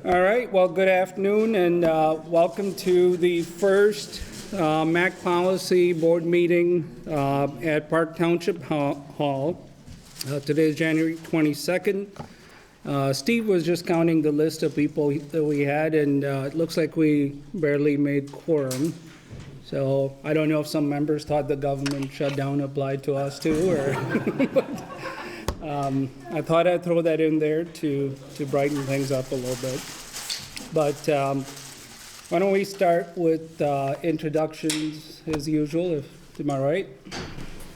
All right, well, good afternoon and welcome to the first MACC Policy Board meeting at Park Township Hall. Today is January 22nd. Steve was just counting the list of people that we had, and it looks like we barely made quorum. So I don't know if some members thought the government shutdown applied to us too, or but, I thought I'd throw that in there to brighten things up a little bit. But why don't we start with introductions as usual, am I right?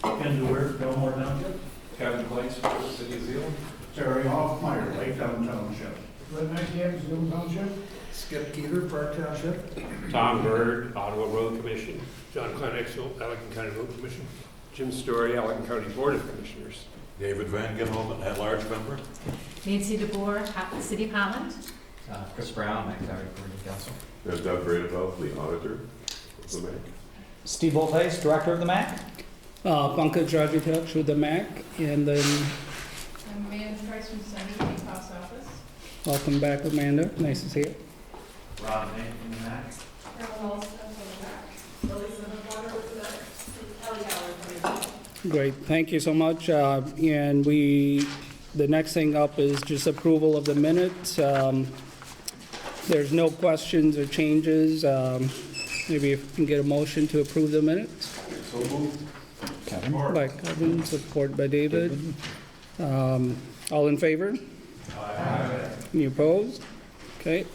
Ken Dewar, Belmore Township. Kevin Place, City of Zealand. Terry Hoffmeyer, Lake Township. Red Knight Games, Dillon Township. Skip Keeter, Park Township. Tom Bird, Ottawa Road Commission. John Kleinexel, Allegan County Road Commission. Jim Story, Allegan County Board of Commissioners. David Van Genhoven, at-large member. Nancy DeBoer, City of Holland. Chris Brown, MACC Board of Council. Doug Radebell, the auditor of the MACC. Steve Boltais, Director of the MACC. Pankaj Rajatek with the MACC, and then I'm Amanda Price from Sunny House Office. welcome back, Amanda. Nice to see you. Rob May from the MACC. Carol Olson from the back. Elizabeth Water with the Ellie Howard from the Great, thank you so much. And the next thing up is just approval of the minutes. There's no questions or changes. Maybe if we can get a motion to approve the minutes. So moved. Kevin. By Kevin, support by David. All in favor? Aye. Any opposed? Okay.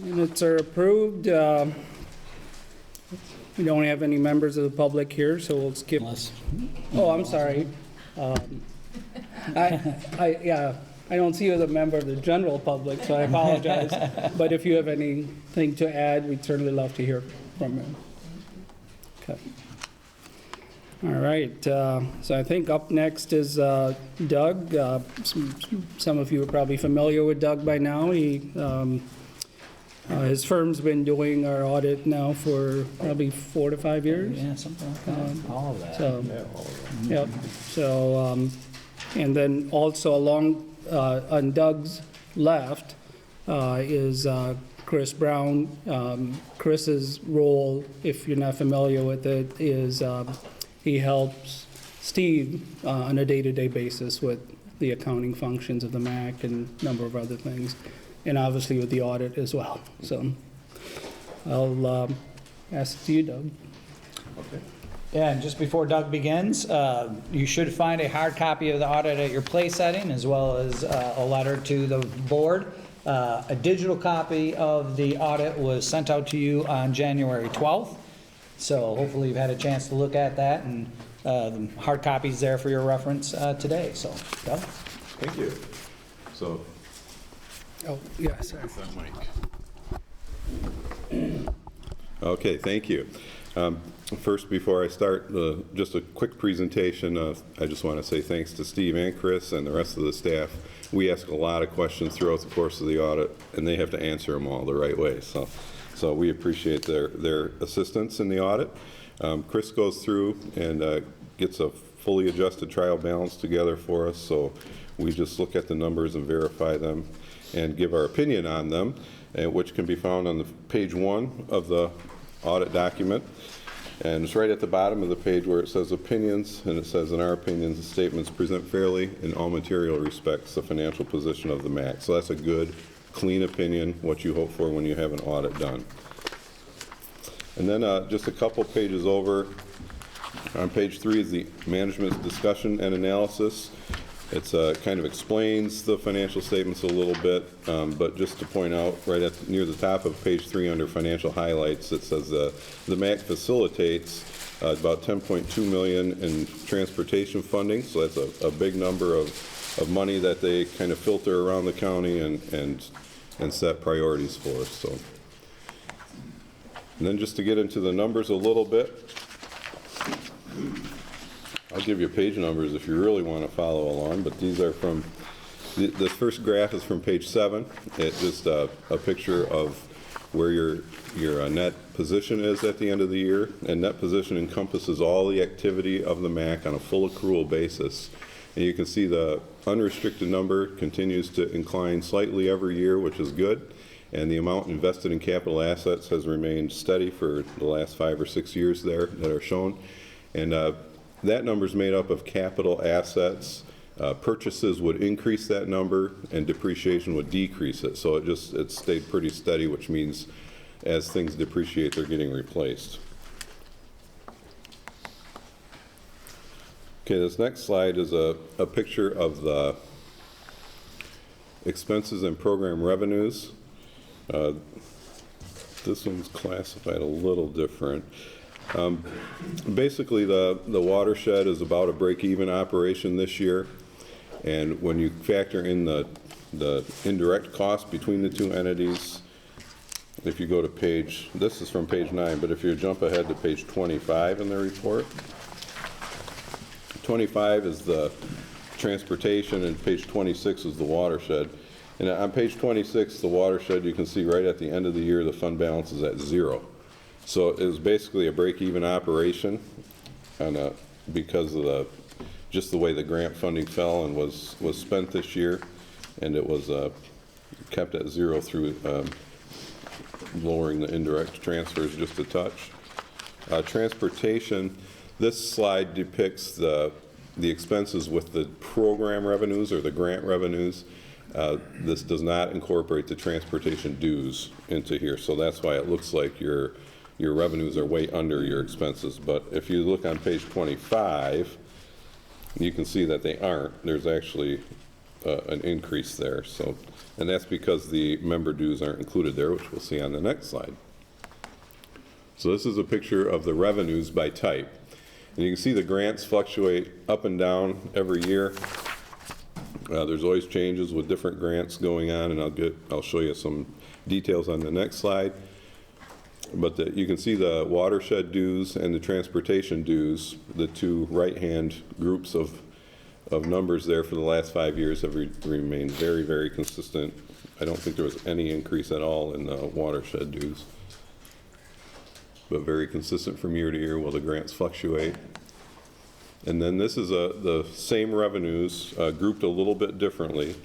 Minutes are approved. We don't have any members of the public here, so we'll skip. Oh, I'm sorry. I don't see you as a member of the general public, so I apologize. But if you have anything to add, we'd certainly love to hear from you. Okay. All right, so I think up next is Doug. Some of you are probably familiar with Doug by now. His firm's been doing our audit now for probably 4 to 5 years. Yeah, something like that. All of that. So, yep. So, and then also along on Doug's left is Chris Brown. Chris's role, if you're not familiar with it, is he helps Steve on a day-to-day basis with the accounting functions of the MACC and a number of other things, and obviously with the audit as well. So I'll ask you, Doug. Okay. Yeah, and just before Doug begins, you should find a hard copy of the audit at your place setting, as well as a letter to the board. A digital copy of the audit was sent out to you on January 12th. So hopefully you've had a chance to look at that, and the hard copy's there for your reference today. So, Doug? Thank you. So, Oh, yeah, sorry. Okay, thank you. First, before I start, just a quick presentation. I just want to say thanks to Steve and Chris and the rest of the staff. We ask a lot of questions throughout the course of the audit, and they have to answer them all the right way. So we appreciate their assistance in the audit. Chris goes through and gets a fully adjusted trial balance together for us. So we just look at the numbers and verify them and give our opinion on them, which can be found on the page 1 of the audit document. And it's right at the bottom of the page where it says opinions, and it says, in our opinions, the statements present fairly in all material respects the financial position of the MACC. So that's a good, clean opinion, what you hope for when you have an audit done. And then just a couple pages over, on page 3 is the management's discussion and analysis. It's kind of explains the financial statements a little bit, but just to point out, right near the top of page 3 under financial highlights, it says the MACC facilitates about $10.2 million in transportation funding. So that's a big number of money that they kind of filter around the county and set priorities for us. So, and then just to get into the numbers a little bit. I'll give you page numbers if you really want to follow along, but these are from, the first graph is from page 7. It's just a picture of where your net position is at the end of the year, and net position encompasses all the activity of the MACC on a full accrual basis. And you can see the unrestricted number continues to incline slightly every year, which is good. And the amount invested in capital assets has remained steady for the last 5 or 6 years there that are shown. And that number is made up of capital assets. Purchases would increase that number and depreciation would decrease it. So it stayed pretty steady, which means as things depreciate, they're getting replaced. Okay, this next slide is a picture of the expenses and program revenues. This one's classified a little different. Basically, the watershed is about a break-even operation this year. And when you factor in the indirect cost between the two entities, if you go to this is from page 9, but if you jump ahead to page 25 in the report, 25 is the transportation and page 26 is the watershed. And on page 26, the watershed, you can see right at the end of the year, the fund balance is at 0. So it was basically a break-even operation because of just the way the grant funding fell and was spent this year, and it was kept at 0 through lowering the indirect transfers just a touch. Transportation, this slide depicts the expenses with the program revenues or the grant revenues. This does not incorporate the transportation dues into here, so that's why it looks like your revenues are way under your expenses. But if you look on page 25, you can see that they aren't. There's actually an increase there. So, and that's because the member dues aren't included there, which we'll see on the next slide. So this is a picture of the revenues by type. And you can see the grants fluctuate up and down every year. There's always changes with different grants going on, and I'll show you some details on the next slide. But you can see the watershed dues and the transportation dues, the two right-hand groups of numbers there for the last 5 years have remained very, very consistent. I don't think there was any increase at all in the watershed dues, but very consistent from year to year while the grants fluctuate. And then this is the same revenues grouped a little bit differently.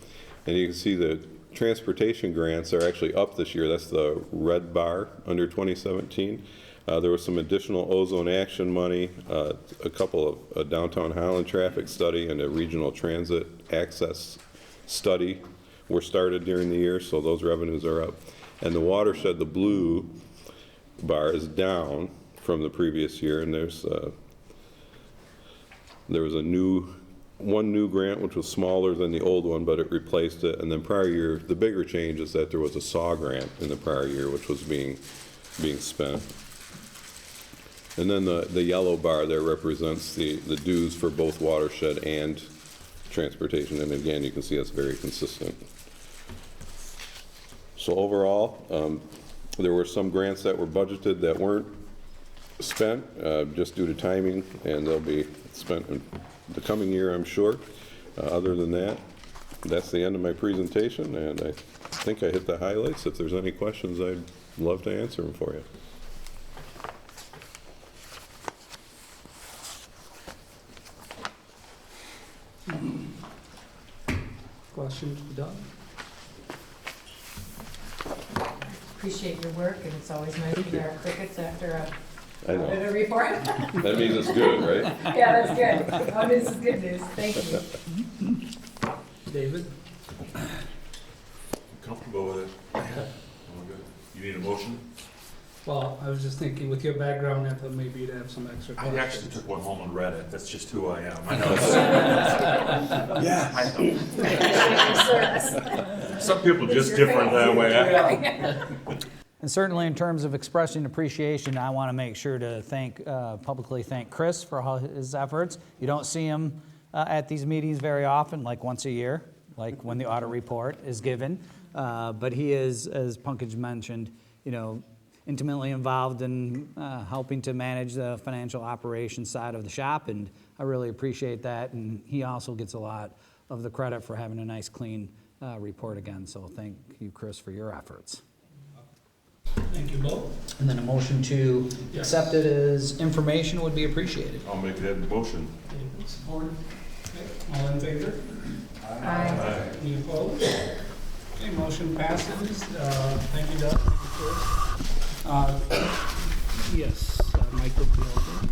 And you can see the transportation grants are actually up this year. That's the red bar under 2017. There was some additional ozone action money, a couple of downtown Highland traffic study and a regional transit access study were started during the year, so those revenues are up. And the watershed, the blue bar, is down from the previous year, and there was one new grant which was smaller than the old one, but it replaced it. And then prior year, the bigger change is that there was a SAW grant in the prior year which was being spent. And then the yellow bar there represents the dues for both watershed and transportation. And again, you can see that's very consistent. So overall, there were some grants that were budgeted that weren't spent just due to timing, and they'll be spent in the coming year, I'm sure. Other than that, that's the end of my presentation, and I think I hit the highlights. If there's any questions, I'd love to answer them for you. Questions, Doug? Appreciate your work, and it's always nice to hear our crickets after I know. a report. That means it's good, right? Yeah, that's good. Oh, this is good news. Thank you. David? Comfortable with it? All good. You need a motion? Well, I was just thinking with your background, I thought maybe you'd have some extra I questions. actually took one home and read it. That's just who I am. I know. Yeah. I know. Some people just different that way. And certainly in terms of expressing appreciation, I want to make sure to publicly thank Chris for all his efforts. You don't see him at these meetings very often, like once a year, like when the audit report is given. But he is, as Pankaj mentioned, intimately involved in helping to manage the financial operations side of the shop, and I really appreciate that. And he also gets a lot of the credit for having a nice, clean report again. So thank you, Chris, for your efforts. Thank you both. And then a motion to accept it as information would be appreciated. I'll make that motion. David, support. All in favor? Aye. Any opposed? Okay, motion passes. Thank you, Doug. Thank you, Chris. Yes, Mike will be over.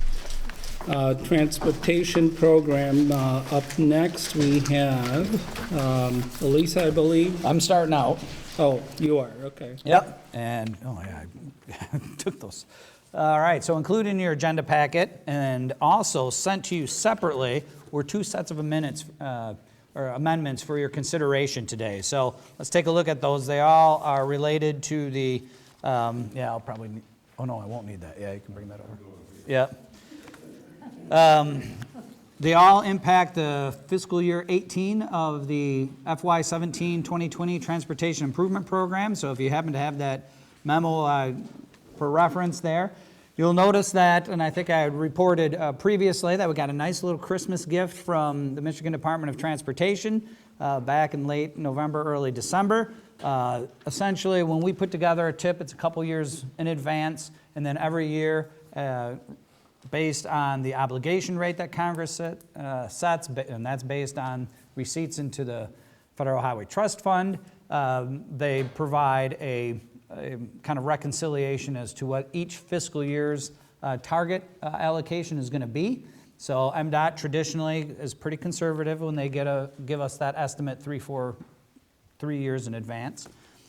Transportation program, up next, we have Elisa, I believe. I'm starting out. Oh, you are, okay. Yep, and, oh yeah, I took those. All right, so included in your agenda packet and also sent to you separately were 2 sets of minutes, or amendments for your consideration today. So let's take a look at those. They all are related to the, yeah, I'll probably, oh no, I won't need that. Yeah, you can bring that over. Yep. They all impact the fiscal year 18 of the FY 17-2020 Transportation Improvement Program. So if you happen to have that memo for reference there, you'll notice that, and I think I had reported previously that we got a nice little Christmas gift from the Michigan Department of Transportation back in late November, early December. Essentially, when we put together a tip, it's a couple years in advance, and then every year, based on the obligation rate that Congress sets, and that's based on receipts into the Federal Highway Trust Fund, they provide a kind of reconciliation as to what each fiscal year's target allocation is going to be. So MDOT traditionally is pretty conservative when they give us that estimate 3 years in advance.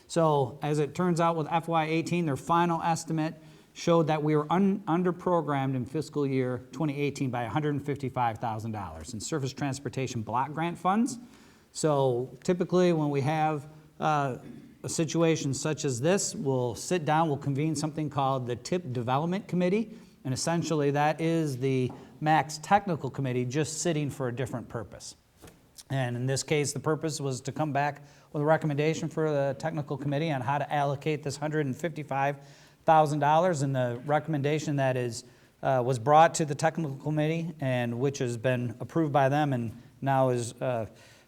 So as it turns out with FY18, their final estimate showed that we were under-programmed in fiscal year 2018 by $155,000 in surface transportation block grant funds. So typically when we have a situation such as this, we'll sit down, we'll convene something called the TIP Development Committee, and essentially that is the MACC technical committee just sitting for a different purpose. And in this case, the purpose was to come back with a recommendation for the technical committee on how to allocate this $155,000, and the recommendation that was brought to the technical committee and which has been approved by them and now is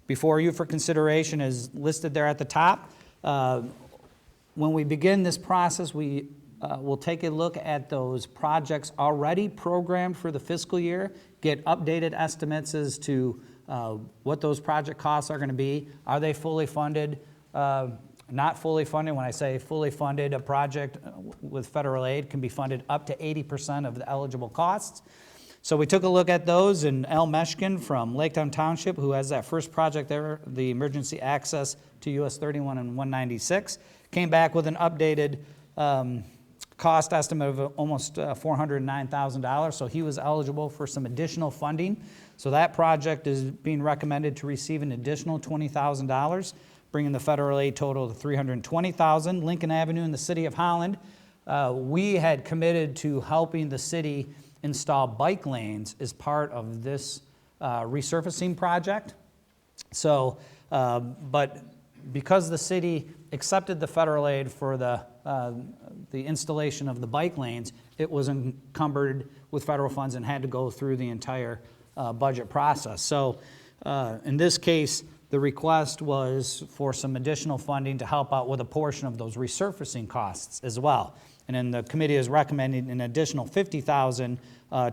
before you for consideration is listed there at the top. When we begin this process, we will take a look at those projects already programmed for the fiscal year, get updated estimates as to what those project costs are going to be. Are they fully funded? Not fully funded. When I say fully funded, a project with federal aid can be funded up to 80% of the eligible costs. So we took a look at those, and Al Meshkin from Laketown Township, who has that first project there, the emergency access to US 31 and 196, came back with an updated cost estimate of almost $409,000. So he was eligible for some additional funding. So that project is being recommended to receive an additional $20,000, bringing the federal aid total to $320,000. Lincoln Avenue in the city of Holland, we had committed to helping the city install bike lanes as part of this resurfacing project. So, but because the city accepted the federal aid for the installation of the bike lanes, it was encumbered with federal funds and had to go through the entire budget process. So in this case, the request was for some additional funding to help out with a portion of those resurfacing costs as well. And then the committee is recommending an additional $50,000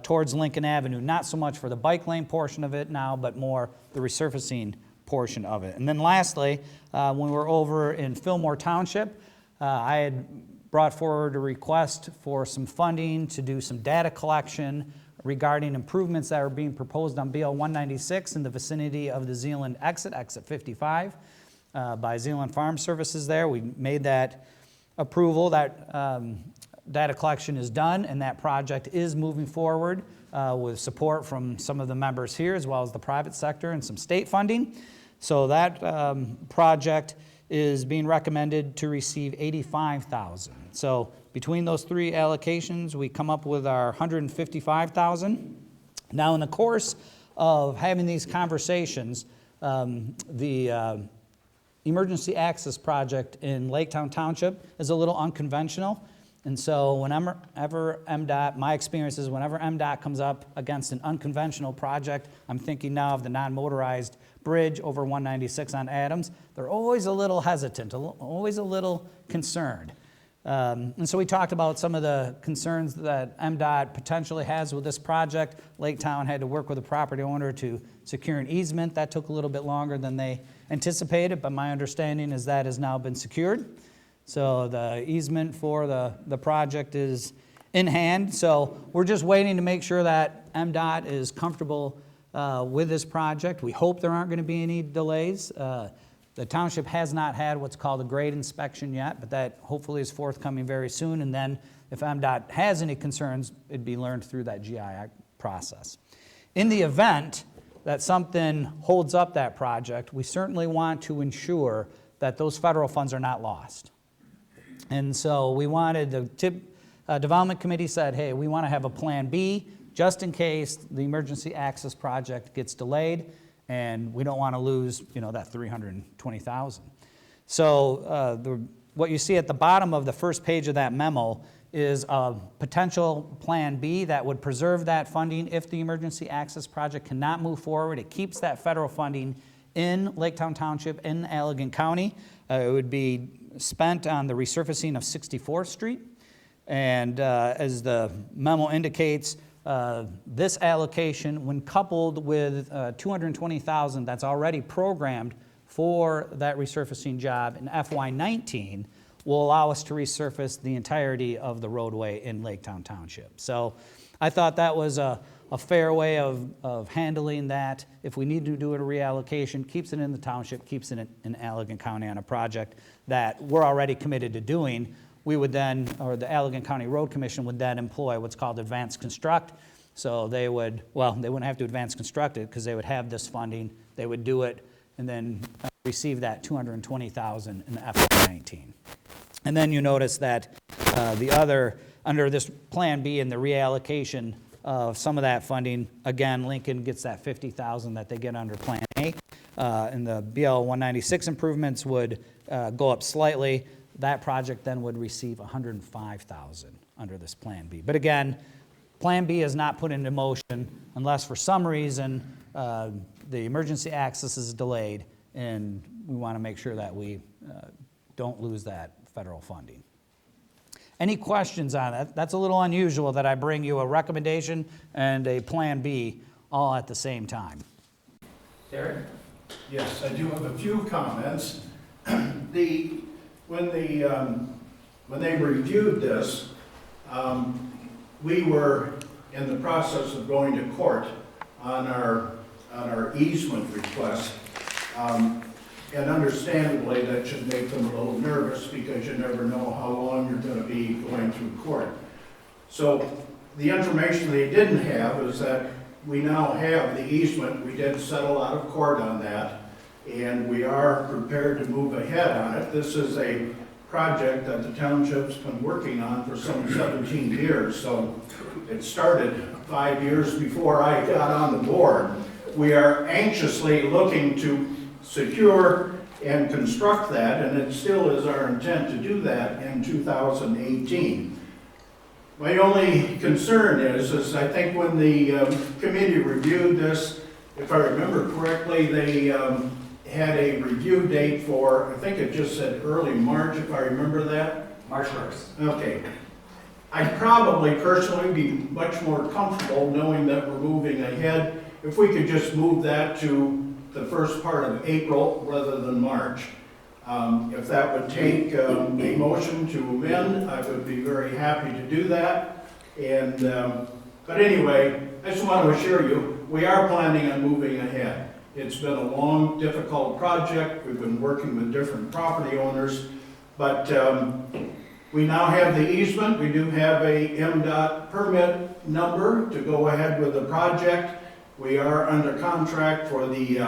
towards Lincoln Avenue, not so much for the bike lane portion of it now, but more the resurfacing portion of it. And then lastly, when we were over in Fillmore Township, I had brought forward a request for some funding to do some data collection regarding improvements that are being proposed on BL 196 in the vicinity of the Zeeland exit 55, by Zeeland Farm Services there. We made that approval. That data collection is done, and that project is moving forward with support from some of the members here, as well as the private sector and some state funding. So that project is being recommended to receive $85,000. So between those three allocations, we come up with our $155,000. Now, in the course of having these conversations, the emergency access project in Laketown Township is a little unconventional. And so whenever MDOT, my experience is whenever MDOT comes up against an unconventional project, I'm thinking now of the non-motorized bridge over 196 on Adams, they're always a little hesitant, always a little concerned. And so we talked about some of the concerns that MDOT potentially has with this project. Lake Town had to work with the property owner to secure an easement. That took a little bit longer than they anticipated, but my understanding is that has now been secured. So the easement for the project is in hand. So we're just waiting to make sure that MDOT is comfortable with this project. We hope there aren't going to be any delays. The township has not had what's called a grade inspection yet, but that hopefully is forthcoming very soon. And then if MDOT has any concerns, it'd be learned through that GI process. In the event that something holds up that project, we certainly want to ensure that those federal funds are not lost. And so we wanted, the Development Committee said, hey, we want to have a plan B just in case the emergency access project gets delayed and we don't want to lose, that $320,000. So what you see at the bottom of the first page of that memo is a potential plan B that would preserve that funding if the emergency access project cannot move forward. It keeps that federal funding in Laketown Township in Allegan County. It would be spent on the resurfacing of 64th Street. And as the memo indicates, this allocation, when coupled with $220,000 that's already programmed for that resurfacing job in FY19, will allow us to resurface the entirety of the roadway in Laketown Township. So I thought that was a fair way of handling that. If we need to do a reallocation, keeps it in the township, keeps it in Allegan County on a project that we're already committed to doing. We would then, or the Allegan County Road Commission would then employ what's called advanced construct. So they wouldn't have to advance construct it because they would have this funding. They would do it and then receive that $220,000 in FY19. And then you notice that under this Plan B and the reallocation of some of that funding, again, Lincoln gets that $50,000 that they get under Plan A. And the BL 196 improvements would go up slightly. That project then would receive $105,000 under this Plan B. But again, Plan B is not put into motion unless for some reason the emergency access is delayed, and we want to make sure that we don't lose that federal funding. Any questions on that? That's a little unusual that I bring you a recommendation and a Plan B all at the same time. Derek? Yes, I do have a few comments. When they reviewed this, we were in the process of going to court on our easement request. And understandably, that should make them a little nervous because you never know how long you're going to be going through court. So the information they didn't have is that we now have the easement. We did settle out of court on that, and we are prepared to move ahead on it. This is a project that the township's been working on for some 17 years, so it started 5 years before I got on the board. We are anxiously looking to secure and construct that, and it still is our intent to do that in 2018. My only concern is I think when the committee reviewed this, if I remember correctly, they had a review date for, I think it just said early March, if I remember that. March 1st. Okay. I'd probably personally be much more comfortable knowing that we're moving ahead if we could just move that to the first part of April rather than March. If that would take a motion to amend, I would be very happy to do that. And but anyway, I just want to assure you, we are planning on moving ahead. It's been a long, difficult project. We've been working with different property owners, but we now have the easement. We do have a MDOT permit number to go ahead with the project. We are under contract for the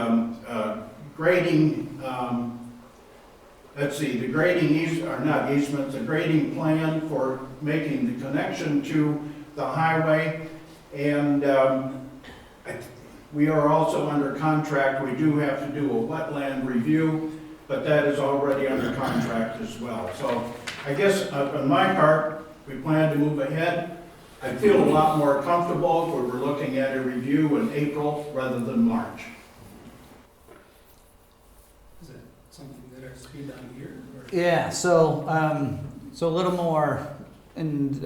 grading, the grading the grading plan for making the connection to the highway. And we are also under contract. We do have to do a wetland review, but that is already under contract as well. So I guess on my part, we plan to move ahead. I feel a lot more comfortable if we were looking at a review in April rather than March. Is that something that has to be done here? Yeah, so So a little more in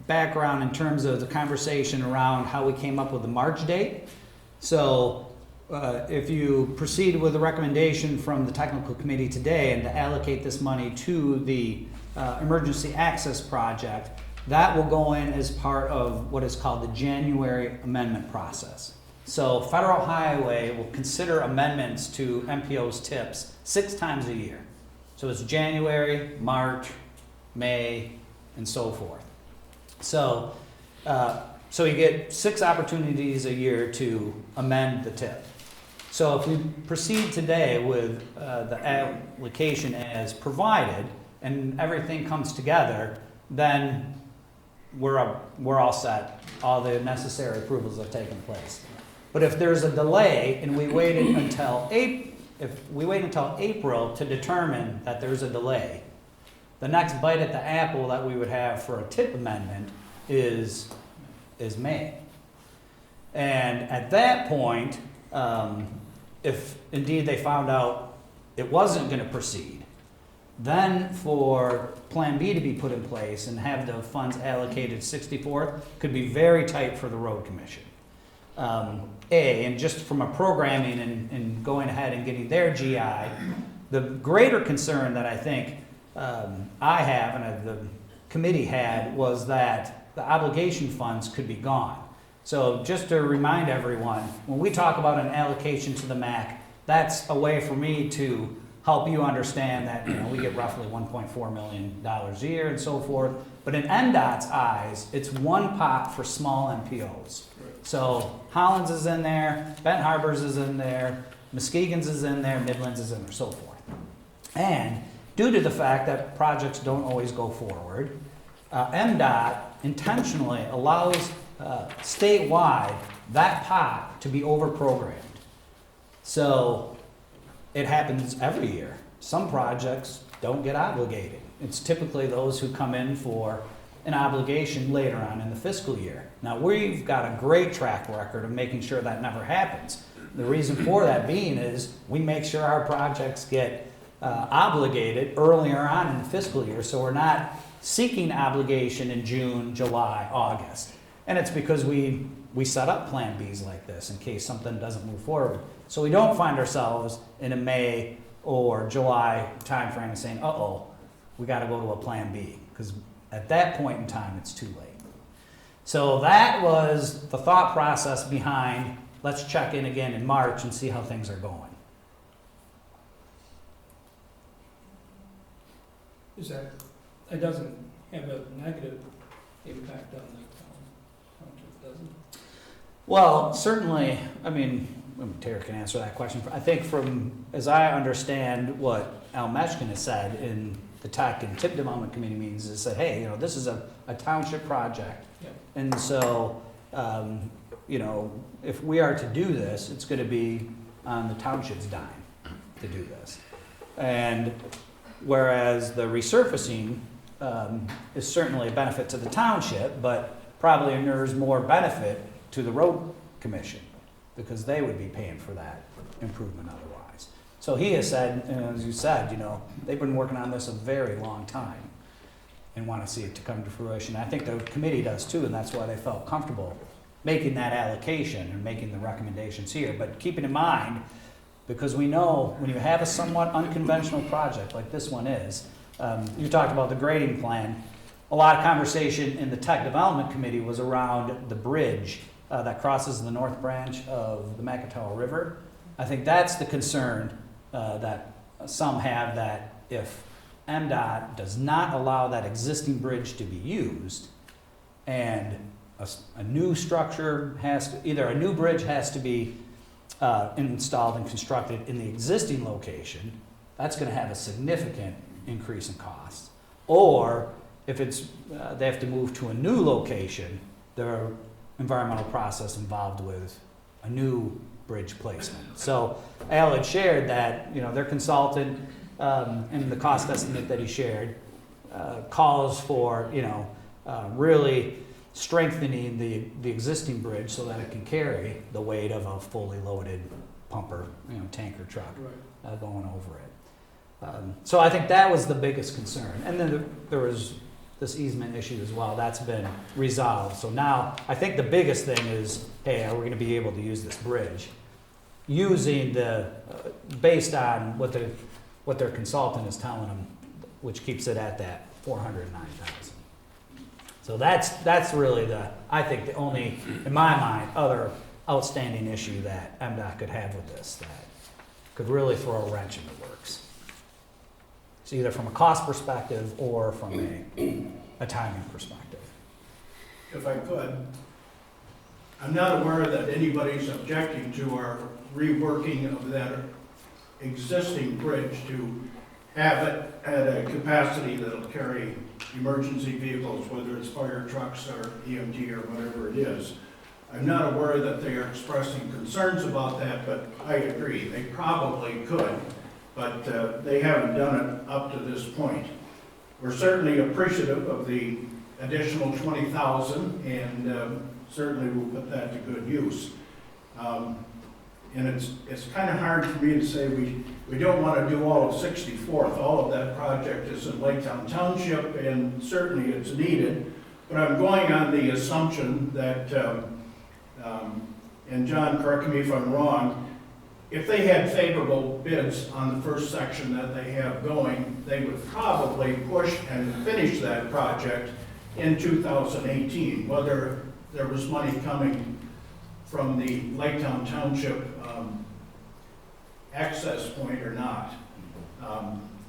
background in terms of the conversation around how we came up with the March date. So if you proceed with the recommendation from the technical committee today and to allocate this money to the emergency access project, that will go in as part of what is called the January amendment process. So Federal Highway will consider amendments to MPO's TIPs 6 times a year. So it's January, March, May, and so forth. So, so you get 6 opportunities a year to amend the TIP. So if you proceed today with the application as provided and everything comes together, then we're all set. All the necessary approvals have taken place. But if there's a delay and we waited until April to determine that there's a delay, the next bite at the apple that we would have for a TIP amendment is May. And at that point, if indeed they found out it wasn't going to proceed, then for Plan B to be put in place and have the funds allocated 64th could be very tight for the road commission. And just from a programming and going ahead and getting their GI, the greater concern that I think I have and the committee had was that the obligation funds could be gone. So just to remind everyone, when we talk about an allocation to the MACC, that's a way for me to help you understand that we get roughly $1.4 million a year and so forth. But in NDOT's eyes, it's one pot for small MPOs. So Hollins is in there, Bent Harbors is in there, Muskegon's is in there, Midlands is in there, so forth. And due to the fact that projects don't always go forward, MDOT intentionally allows statewide that pot to be overprogrammed. So it happens every year. Some projects don't get obligated. It's typically those who come in for an obligation later on in the fiscal year. Now, we've got a great track record of making sure that never happens. The reason for that being is we make sure our projects get obligated earlier on in the fiscal year, so we're not seeking obligation in June, July, August. And it's because we set up Plan Bs like this in case something doesn't move forward. So we don't find ourselves in a May or July timeframe and saying, uh-oh, we got to go to a Plan B, because at that point in time, it's too late. So that was the thought process behind, let's check in again in March and see how things are going. It doesn't have a negative impact on the township, does it? Well, certainly, I mean, Tara can answer that question. I think as I understand what Al Meshkin has said in the TAC and TIP Development Committee meetings, is that, hey, this is a township project. Yeah. And so, if we are to do this, it's going to be on the township's dime to do this. And whereas the resurfacing is certainly a benefit to the township, but probably inures more benefit to the road commission, because they would be paying for that improvement otherwise. So he has said, as you said, they've been working on this a very long time and want to see it to come to fruition. I think the committee does too, and that's why they felt comfortable making that allocation and making the recommendations here. But keeping in mind, because we know when you have a somewhat unconventional project like this one is, you talked about the grading plan. A lot of conversation in the Tech Development Committee was around the bridge that crosses the north branch of the McIntyre River. I think that's the concern that some have, that if MDOT does not allow that existing bridge to be used, and a new structure either a new bridge has to be installed and constructed in the existing location, that's going to have a significant increase in costs. Or if they have to move to a new location, there are environmental process involved with a new bridge placement. So Al had shared that their consultant and the cost estimate that he shared calls for really strengthening the existing bridge so that it can carry the weight of a fully loaded pumper, tanker truck going over it. So I think that was the biggest concern. And then there was this easement issue as well. That's been resolved. So now I think the biggest thing is, hey, are we going to be able to use this bridge? Using based on what their consultant is telling them, which keeps it at that 409,000. So that's really I think the only, in my mind, other outstanding issue that MDOT could have with this that could really throw a wrench in the works. It's either from a cost perspective or from a timing perspective. If I could, I'm not aware that anybody's objecting to our reworking of that existing bridge to have it at a capacity that'll carry emergency vehicles, whether it's fire trucks or EMT or whatever it is. I'm not aware that they are expressing concerns about that, but I agree, they probably could, but they haven't done it up to this point. We're certainly appreciative of the additional 20,000, and certainly we'll put that to good use. And it's kind of hard for me to say we don't want to do all of 64th. All of that project is in Lake Township, and certainly it's needed. But I'm going on the assumption that, and John, correct me if I'm wrong, if they had favorable bids on the first section that they have going, they would probably push and finish that project in 2018, whether there was money coming from the Lake Township access point or not.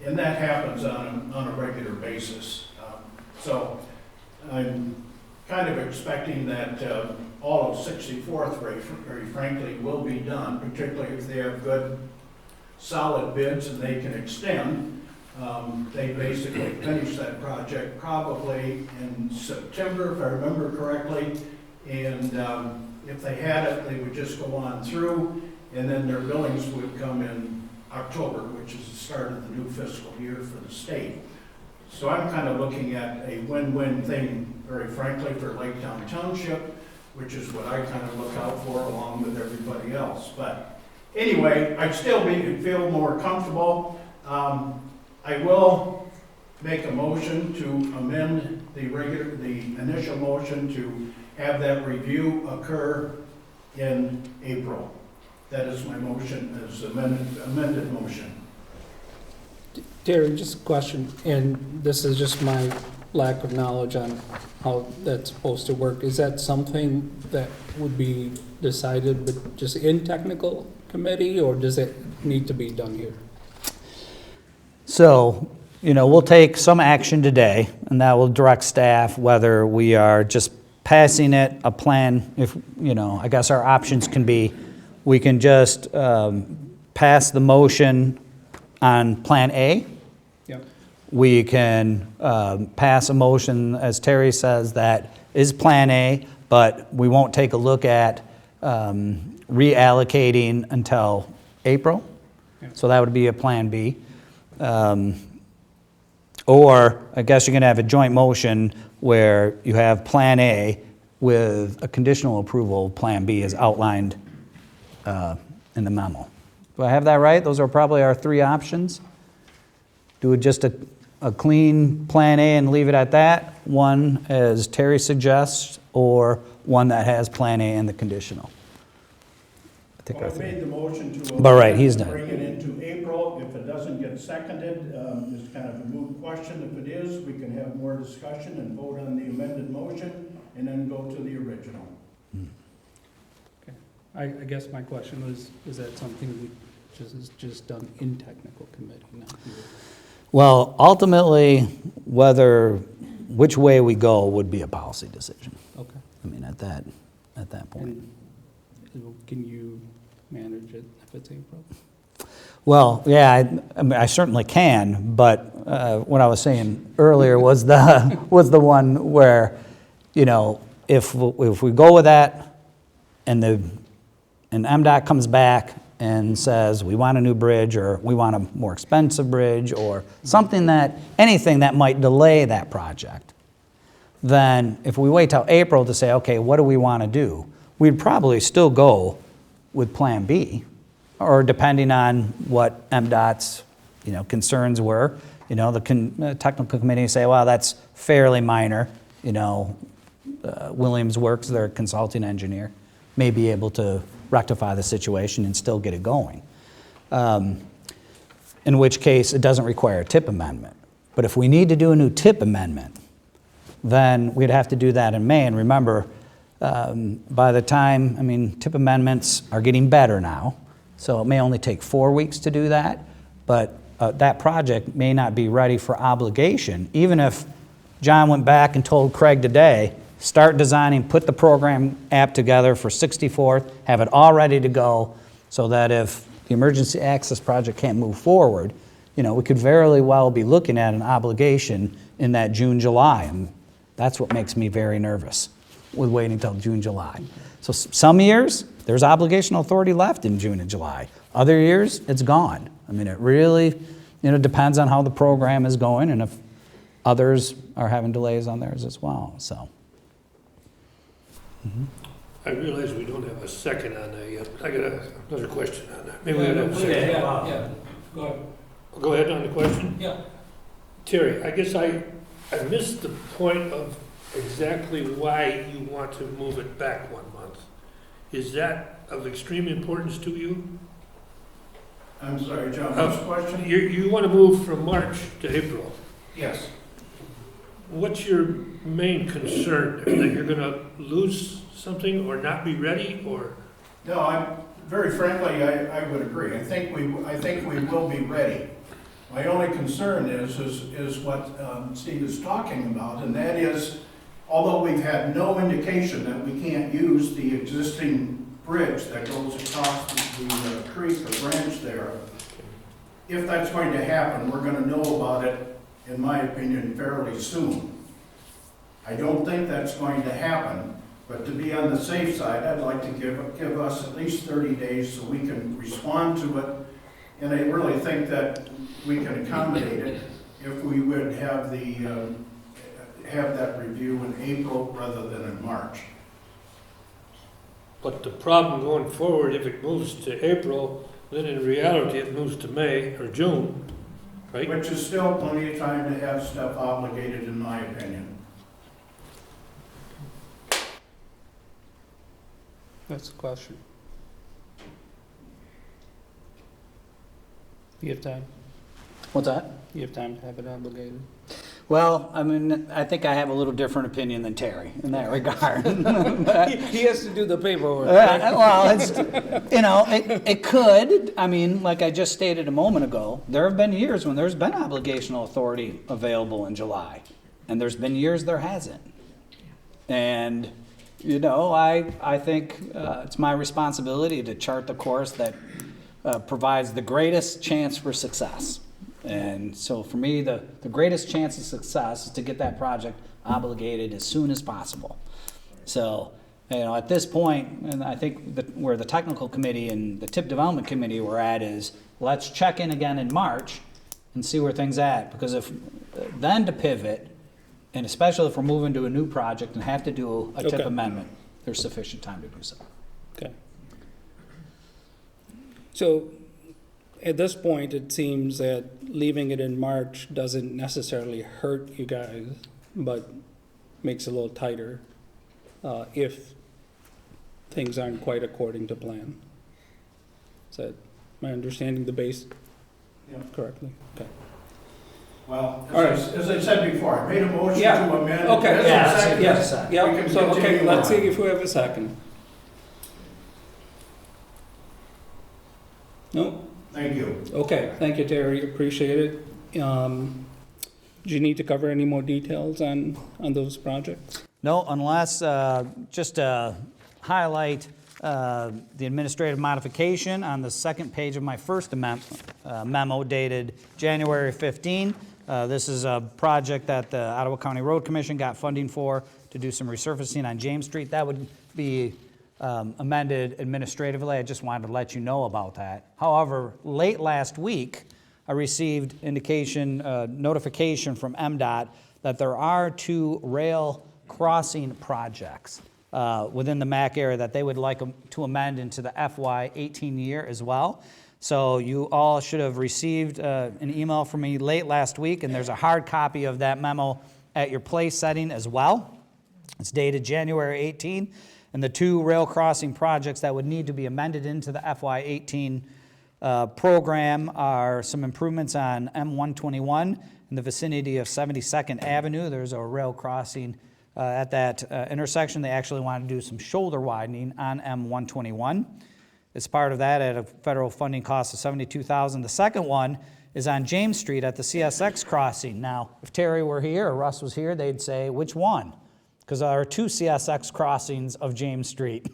And that happens on a regular basis. So I'm kind of expecting that all of 64th, very frankly, will be done, particularly if they have good, solid bids and they can extend. They basically finish that project probably in September, if I remember correctly. And if they had it, they would just go on through, and then their billings would come in October, which is the start of the new fiscal year for the state. So I'm kind of looking at a win-win thing, very frankly, for Lake Township, which is what I kind of look out for along with everybody else. But anyway, I'd still feel more comfortable. I will make a motion to amend the initial motion to have that review occur in April. That is my motion, as amended motion. Terry, just a question, and this is just my lack of knowledge on how that's supposed to work. Is that something that would be decided but just in technical committee, or does it need to be done here? So, we'll take some action today, and that will direct staff whether we are just passing it, a plan. If, I guess our options can be, we can just pass the motion on Plan A. Yep. We can pass a motion, as Terry says, that is Plan A, but we won't take a look at reallocating until April. Yep. So that would be a Plan B. Or I guess you're going to have a joint motion where you have Plan A with a conditional approval of Plan B as outlined in the memo. Do I have that right? Those are probably our three options. Do just a clean Plan A and leave it at that, one as Terry suggests, or one that has Plan A and the conditional. I think Well, I made the motion to But right, he's done. bring it into April. If it doesn't get seconded, it's kind of a moot question. If it is, we can have more discussion and vote on the amended motion and then go to the original. I guess my question was, is that something is just done in technical committee, not here? Well, ultimately, which way we go would be a policy decision. Okay. I mean, at that point. And can you manage it if it's April? Well, yeah, I mean, I certainly can, but what I was saying earlier was the one where, if we go with that, and MDOT comes back and says we want a new bridge, or we want a more expensive bridge, or anything that might delay that project, then if we wait till April to say, okay, what do we want to do? We'd probably still go with Plan B, or depending on what MDOT's concerns were. The technical committee say, well, that's fairly minor. Williams Works, their consulting engineer, may be able to rectify the situation and still get it going. In which case, it doesn't require a tip amendment. But if we need to do a new tip amendment, then we'd have to do that in May. And remember, by the time, tip amendments are getting better now, so it may only take 4 weeks to do that, but that project may not be ready for obligation, even if John went back and told Craig today, start designing, put the program app together for 64th, have it all ready to go, so that if the emergency access project can't move forward, we could very well be looking at an obligation in that June, July, and that's what makes me very nervous with waiting until June, July. So some years, there's obligational authority left in June and July. Other years, it's gone. It really, depends on how the program is going and if others are having delays on theirs as well, so. I realize we don't have a second on that yet. I got another question on that. Maybe we have a second. Yeah, go ahead. Go ahead on the question. Yeah. Terry, I guess I missed the point of exactly why you want to move it back 1 month. Is that of extreme importance to you? I'm sorry, John, what's the question? You want to move from March to April. Yes. What's your main concern there? That you're going to lose something or not be ready, or? No, very frankly, I would agree. I think we will be ready. My only concern is what Steve is talking about, and that is, although we've had no indication that we can't use the existing bridge that goes across the creek or branch there, if that's going to happen, we're going to know about it, in my opinion, fairly soon. I don't think that's going to happen, but to be on the safe side, I'd like to give us at least 30 days so we can respond to it. And I really think that we can accommodate it if we would have have that review in April rather than in March. But the problem going forward, if it moves to April, then in reality it moves to May or June, right? Which is still plenty of time to have stuff obligated, in my opinion. That's the question. You have time? What's that? You have time to have it obligated? Well, I think I have a little different opinion than Terry in that regard. He has to do the paperwork. Well, it's, it could. Like I just stated a moment ago, there have been years when there's been obligational authority available in July, and there's been years there hasn't. And, I think it's my responsibility to chart the course that provides the greatest chance for success. And so for me, the greatest chance of success is to get that project obligated as soon as possible. So, at this point, and I think that where the technical committee and the TIP development committee were at is, let's check in again in March and see where things at. Because if then to pivot, and especially if we're moving to a new project and have to do a TIP amendment, there's sufficient time to do so. Okay. So, at this point, it seems that leaving it in March doesn't necessarily hurt you guys, but makes it a little tighter if things aren't quite according to plan. Is that my understanding the base correctly? Okay. Well, All right. as I said before, I made a motion Yeah. to amend. Okay. There's a Yeah, second. yes. We Yeah, can so, okay, continue let's on. see if we have a second. No? Thank you. Okay, thank you, Terry, appreciate it. Do you need to cover any more details on those projects? No, unless, just to highlight the administrative modification on the second page of my first memo dated January 15. This is a project that the Ottawa County Road Commission got funding for to do some resurfacing on James Street. That would be amended administratively. I just wanted to let you know about that. However, late last week, I received notification from MDOT that there are 2 rail crossing projects within the MACC area that they would like to amend into the FY18 year as well. So you all should have received an email from me late last week, and there's a hard copy of that memo at your place setting as well. It's dated January 18, and the two rail crossing projects that would need to be amended into the FY18 program are some improvements on M121 in the vicinity of 72nd Avenue. There's a rail crossing at that intersection. They actually want to do some shoulder widening on M121. As part of that, at a federal funding cost of $72,000. The second one is on James Street at the CSX crossing. Now, if Terry were here or Russ was here, they'd say, which one? Because there are two CSX crossings of James Street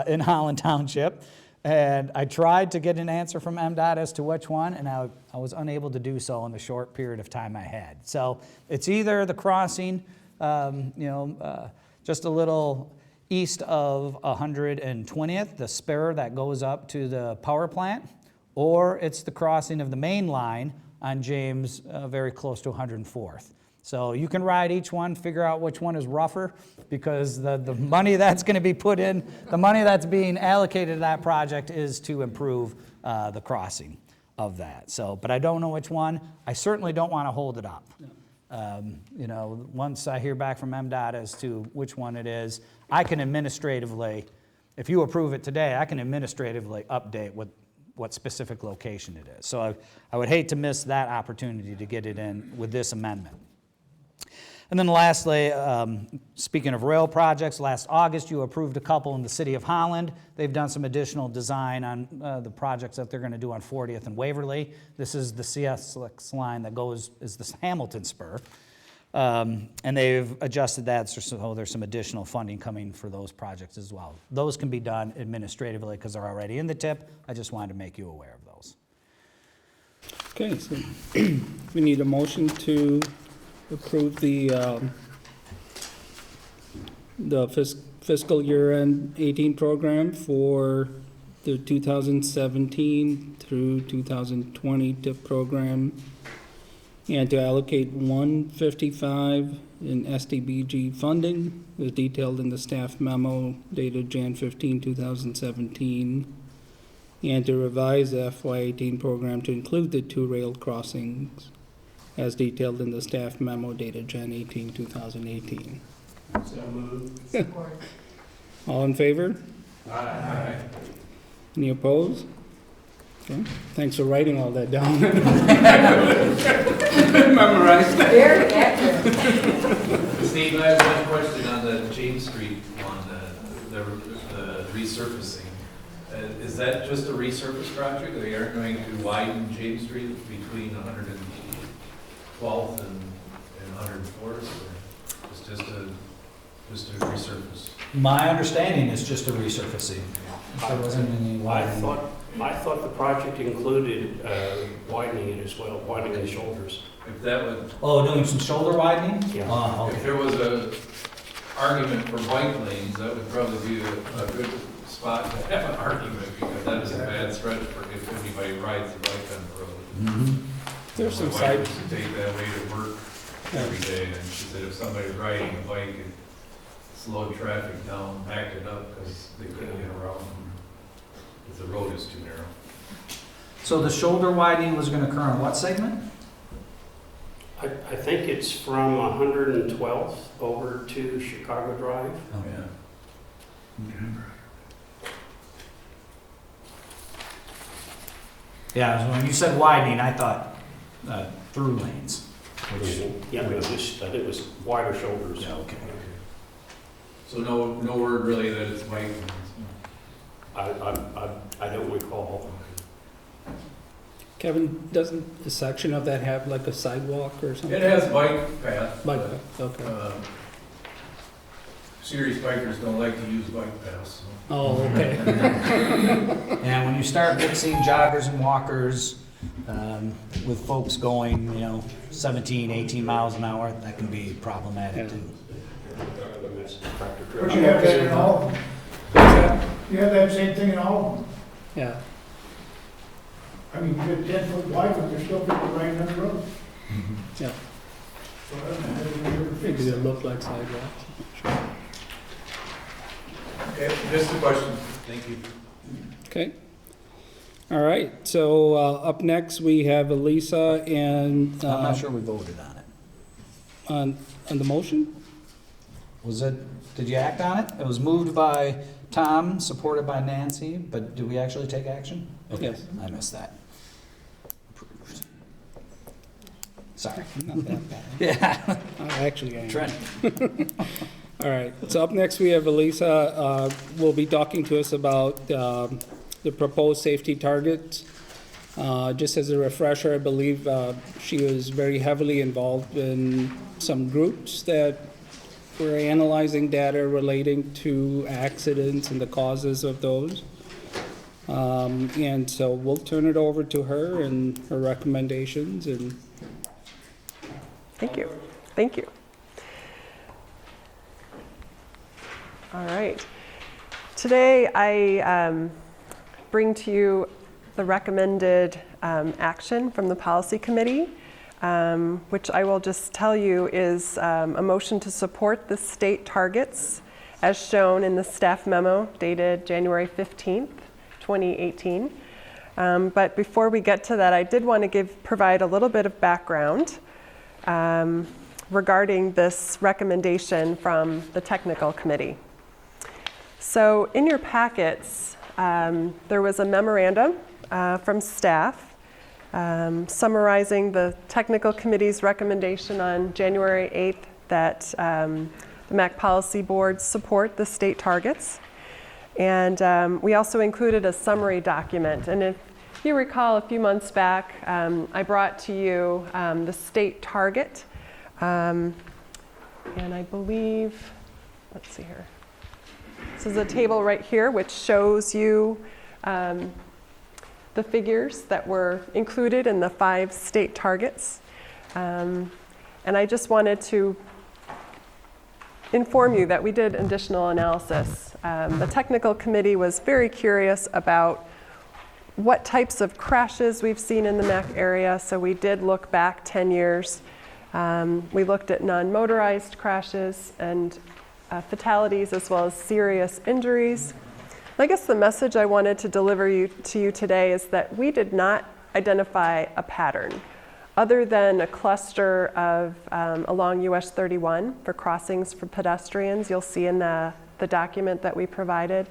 in Holland Township. And I tried to get an answer from MDOT as to which one, and I was unable to do so in the short period of time I had. So it's either the crossing, just a little east of 120th, the spur that goes up to the power plant, or it's the crossing of the main line on James, very close to 104th. So you can ride each one, figure out which one is rougher, because the money that's going to be put in, the money that's being allocated to that project is to improve the crossing of that. So, but I don't know which one. I certainly don't want to hold it up. Once I hear back from MDOT as to which one it is, I can administratively, if you approve it today, I can administratively update what specific location it is. So I would hate to miss that opportunity to get it in with this amendment. And then lastly, speaking of rail projects, last August you approved a couple in the city of Holland. They've done some additional design on the projects that they're going to do on 40th and Waverly. This is the CSX line that is the Hamilton spur. And they've adjusted that, so there's some additional funding coming for those projects as well. Those can be done administratively because they're already in the TIP. I just wanted to make you aware of those. Okay, so we need a motion to approve the fiscal year-end 18 program for the 2017 through 2020 TIP program, and to allocate $155 in SDBG funding, as detailed in the staff memo dated Jan 15, 2017, and to revise the FY18 program to include the two rail crossings, as detailed in the staff memo dated Jan 18, 2018. So moved. Support. All in favor? Aye. Any opposed? Okay. Thanks for writing all that down. Memorized. Very accurate. Steve, I have one question on the James Street one, the resurfacing. Is that just a resurface project? They aren't going to widen James Street between 112th and 104th? Or it's just a resurface? My understanding is just a resurfacing. There wasn't any widening. I thought the project included widening it as well, widening the shoulders. If that would, Oh, doing some shoulder widening? Yeah. Oh, if okay. there was a argument for bike lanes, that would probably be a good spot to have an argument, because that is a bad stretch for if anybody rides the bike on the road. Mhm. There's some My wife side, used to take that way to work every day, and she said if somebody's riding a bike, it slowed traffic down, backed it up, because they couldn't get around, because the road is too narrow. So the shoulder widening was going to occur on what segment? I think it's from 112th over to Chicago Drive. Oh, Yeah. Yeah, when you said widening, I thought through lanes. Yeah, I think it was wider shoulders. Yeah, okay. So no word really that it's bike lanes. I don't recall. Kevin, doesn't a section of that have like a sidewalk or something? It has bike path. Bike but, path, okay. Serious bikers don't like to use bike paths. So. Oh, okay. And when you start mixing joggers and walkers with folks going, 17, 18 miles an hour, that can be problematic too. But you have that in all of them. You have that same thing in all of them. Yeah. I mean, you get 10 foot wide, but there's still people riding on the road. Yeah. So I don't know how you ever fix Maybe they it. look like sidewalks. Sure. Okay, just a question. Thank you. Okay. All right, so up next, we have Elisa and... I'm not sure we voted on it. On the motion? Was it, did you act on it? It was moved by Tom, supported by Nancy, but did we actually take action? Okay, Yes. I missed that. Approved. Sorry. Not that bad. Yeah. Actually, I am. Trent. All right, so up next, we have Elisa, will be talking to us about the proposed safety targets. Just as a refresher, I believe she was very heavily involved in some groups that were analyzing data relating to accidents and the causes of those. And so we'll turn it over to her and her recommendations. And Thank you. Thank you. All right. Today I bring to you the recommended action from the policy committee, which I will just tell you is a motion to support the state targets as shown in the staff memo dated January 15th, 2018. But before we get to that, I did want to provide a little bit of background regarding this recommendation from the technical committee. So in your packets, there was a memorandum from staff summarizing the technical committee's recommendation on January 8th that the MACC Policy Board support the state targets. And we also included a summary document. And if you recall, a few months back, I brought to you the state target. And I believe, let's see here. This is a table right here which shows you the figures that were included in the 5 state targets. And I just wanted to inform you that we did additional analysis. The technical committee was very curious about what types of crashes we've seen in the MACC area, so we did look back 10 years. We looked at non-motorized crashes and fatalities as well as serious injuries. I guess the message I wanted to deliver to you today is that we did not identify a pattern other than a cluster of along US 31 for crossings for pedestrians. You'll see in the document that we provided.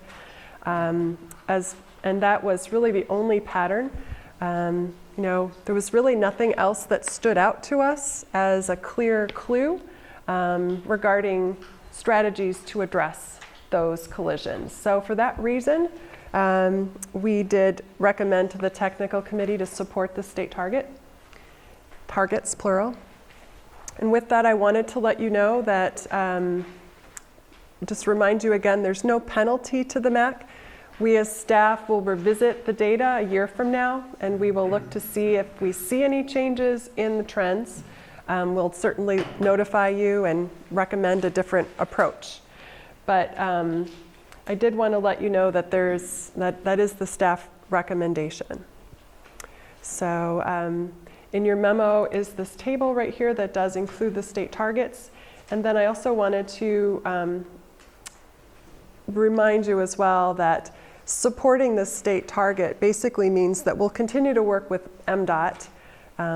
And that was really the only pattern. There was really nothing else that stood out to us as a clear clue regarding strategies to address those collisions. So for that reason, we did recommend to the technical committee to support the state targets, plural. And with that, I wanted to let you know that, just remind you again, there's no penalty to the MACC. We as staff will revisit the data a year from now, and we will look to see if we see any changes in the trends. We'll certainly notify you and recommend a different approach. But I did want to let you know that that is the staff recommendation. So in your memo is this table right here that does include the state targets. And then I also wanted to remind you as well that supporting the state target basically means that we'll continue to work with MDOT,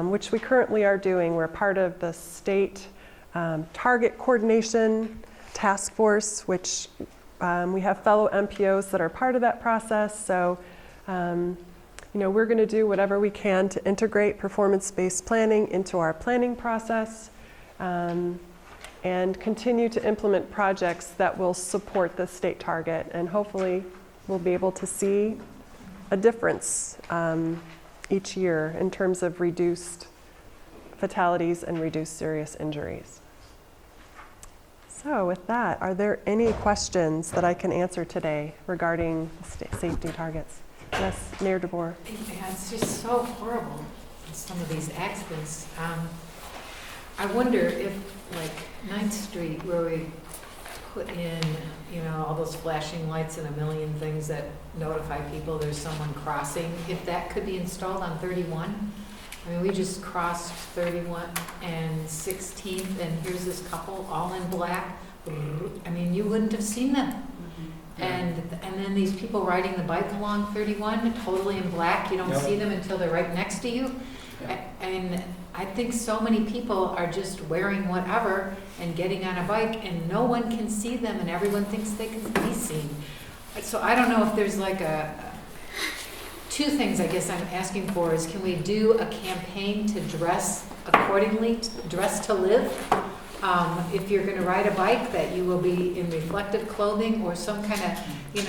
which we currently are doing. We're part of the state target coordination task force, which we have fellow MPOs that are part of that process. So, we're going to do whatever we can to integrate performance-based planning into our planning process and continue to implement projects that will support the state target. And hopefully we'll be able to see a difference each year in terms of reduced fatalities and reduced serious injuries. So with that, are there any questions that I can answer today regarding safety targets? Yes, Mayor DeBoer. Yeah, it's just so horrible, some of these accidents. I wonder if, like 9th Street, where we put in, all those flashing lights and a million things that notify people there's someone crossing, if that could be installed on 31. I mean, we just crossed 31 and 16th, and here's this couple all in black. I mean, you wouldn't have seen them. And then these people riding the bike along 31, totally in black, you don't Yep. see them until they're right next to you. And I think so many people are just wearing whatever and getting on a bike, and no one can see them, and everyone thinks they can be seen. So I don't know if there's like two things I guess I'm asking for is, can we do a campaign to dress accordingly, dress to live? If you're gonna ride a bike, that you will be in reflective clothing or some kind of,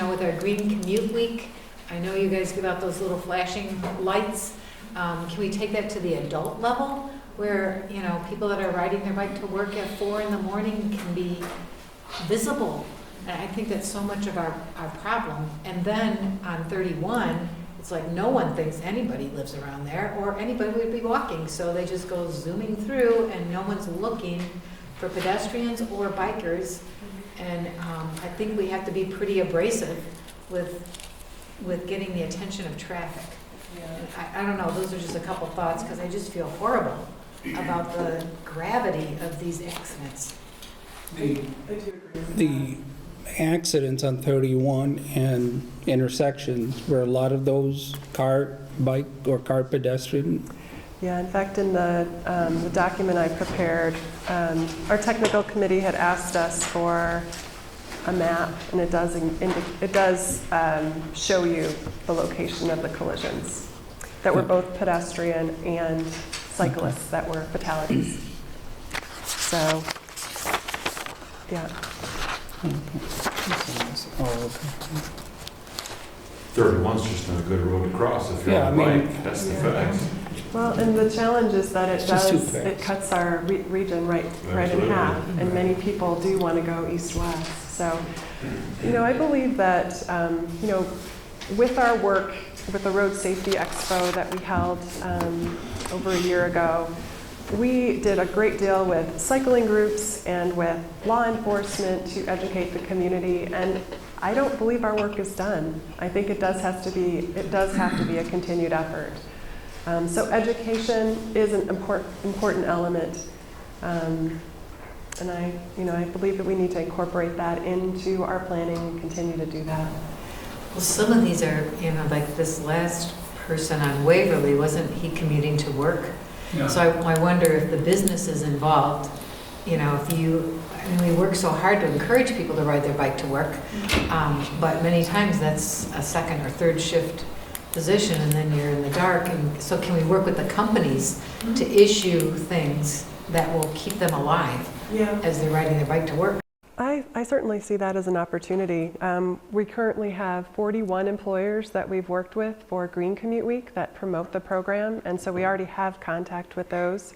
with our Green Commute Week. I know you guys give out those little flashing lights. Can we take that to the adult level where, people that are riding their bike to work at 4 in the morning can be visible? And I think that's so much of our problem. And then on 31, it's like no one thinks anybody lives around there or anybody would be walking. So they just go zooming through and no one's looking for pedestrians or bikers. And I think we have to be pretty abrasive with getting the attention of traffic. I don't know, those are just a couple thoughts because I just feel horrible about the gravity of these accidents. The accidents on 31 and intersections, were a lot of those car, bike, or car pedestrian? Yeah, in fact, in the document I prepared, our technical committee had asked us for a map, and it does show you the location of the collisions that were both pedestrian and cyclists that were fatalities. So, yeah. Oh, okay. 31's just not a good road to cross if you're Yeah, on a I mean- bike, that's the fact. Well, and the challenge is that It's just too it fast. cuts our region right in Absolutely. half, and many people do want to go east-west. So, I believe that, with our work with the Road Safety Expo that we held over a year ago, we did a great deal with cycling groups and with law enforcement to educate the community, and I don't believe our work is done. I think it does have to be a continued effort. So education is an important element, and I believe that we need to incorporate that into our planning and continue to do that. Well, some of these are, like this last person on Waverly, wasn't he commuting to work? Yeah. So I wonder if the business is involved, we work so hard to encourage people to ride their bike to work, but many times that's a second or third shift position and then you're in the dark. And so can we work with the companies to issue things that will keep them alive as they're riding their bike to work? I certainly see that as an opportunity. We currently have 41 employers that we've worked with for Green Commute Week that promote the program, and so we already have contact with those.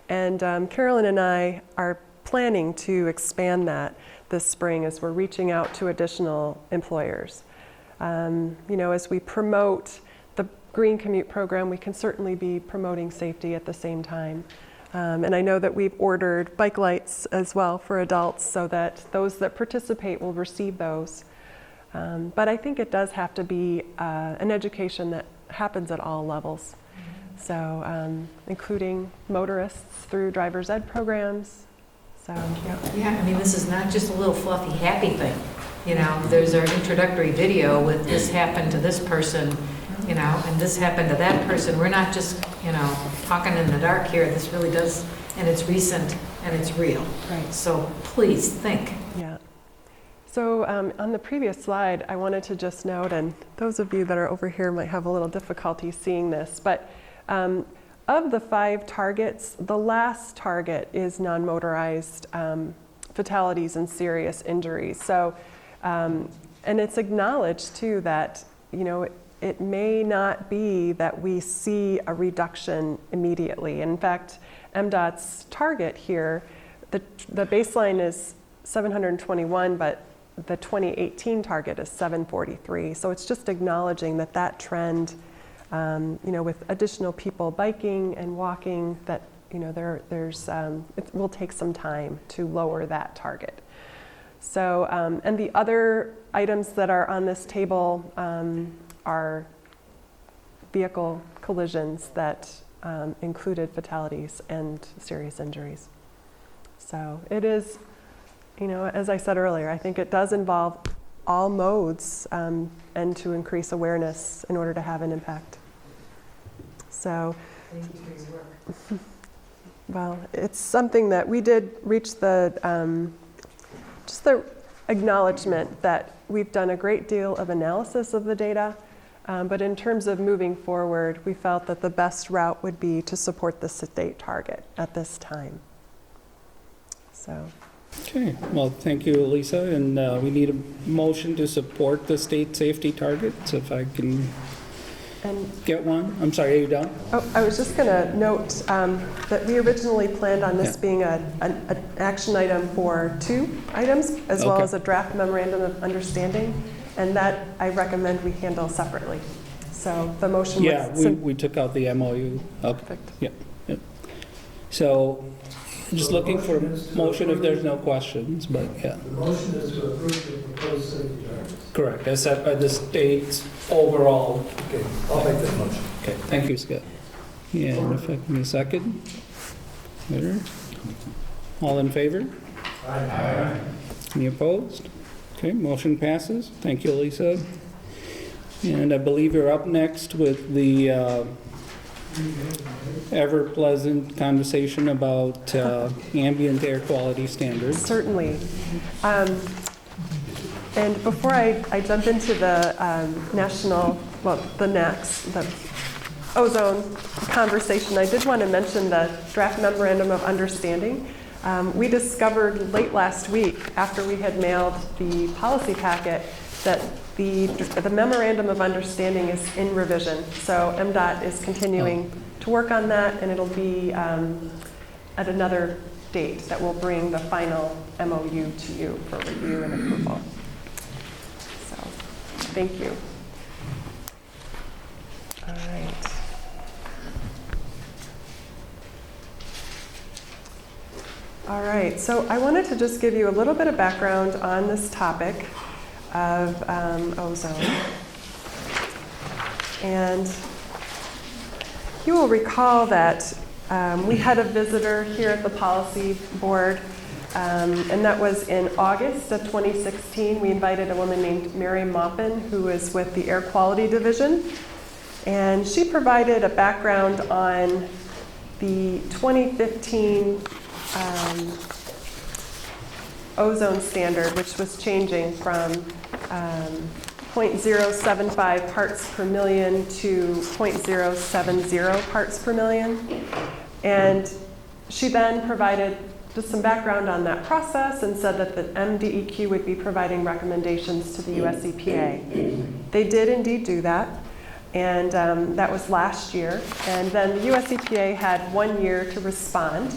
And Carolyn and I are planning to expand that this spring as we're reaching out to additional employers. As we promote the Green Commute program, we can certainly be promoting safety at the same time. And I know that we've ordered bike lights as well for adults so that those that participate will receive those. But I think it does have to be an education that happens at all levels. So including motorists through driver's ed programs. So, Yeah, this is not just a little fluffy happy thing. There's our introductory video with this happened to this person, and this happened to that person. We're not just, talking in the dark here. This really does, and it's recent and it's real. Right. So please think. Yeah. So on the previous slide, I wanted to just note, and those of you that are over here might have a little difficulty seeing this, but of the 5 targets, the last target is non-motorized fatalities and serious injuries. So, and it's acknowledged too that, it may not be that we see a reduction immediately. In fact, MDOT's target here, the baseline is 721, but the 2018 target is 743. So it's just acknowledging that trend, with additional people biking and walking, that it will take some time to lower that target. So, and the other items that are on this table are vehicle collisions that included fatalities and serious injuries. So it is, as I said earlier, I think it does involve all modes and to increase awareness in order to have an impact. So, Thank you for your work. well, it's something that we did reach the, just the acknowledgement that we've done a great deal of analysis of the data, but in terms of moving forward, we felt that the best route would be to support the state target at this time. So, Okay, well, thank you, Lisa, and we need a motion to support the state safety targets, if I can and get one. I'm sorry, are you done? oh, I was just going to note that we originally planned on this Yeah. being an action item for 2 items, as well Okay. as a draft memorandum of understanding, and that I recommend we handle separately. So the motion Yeah, was we took out the MOU. Okay, perfect. yep. So, just looking for a motion if there's no questions, but yeah. The motion is to approve the proposed safety targets. Correct, as set by the state's overall. Okay, I'll make that motion. Okay, thank you, Scott. And if I can get a second. There. All in favor? Aye. Any opposed? Okay, motion passes. Thank you, Lisa. And I believe you're up next with the ever-pleasant conversation about ambient air quality standards. Certainly. And before I jump into the national, well, the next, the ozone conversation, I did want to mention the draft memorandum of understanding. We discovered late last week, after we had mailed the policy packet, that the memorandum of understanding is in revision. So MDOT is continuing to work on that, and it'll be at another date that will bring the final MOU to you for review and approval. So, thank you. All right. All right, so I wanted to just give you a little bit of background on this topic of ozone. And you will recall that we had a visitor here at the policy board, and that was in August of 2016. We invited a woman named Mary Maupin, who is with the Air Quality Division, and she provided a background on the 2015 ozone standard, which was changing from 0.075 parts per million to 0.070 parts per million. And she then provided just some background on that process and said that the MDEQ would be providing recommendations to the US EPA. They did indeed do that, and that was last year. And then the US EPA had 1 year to respond.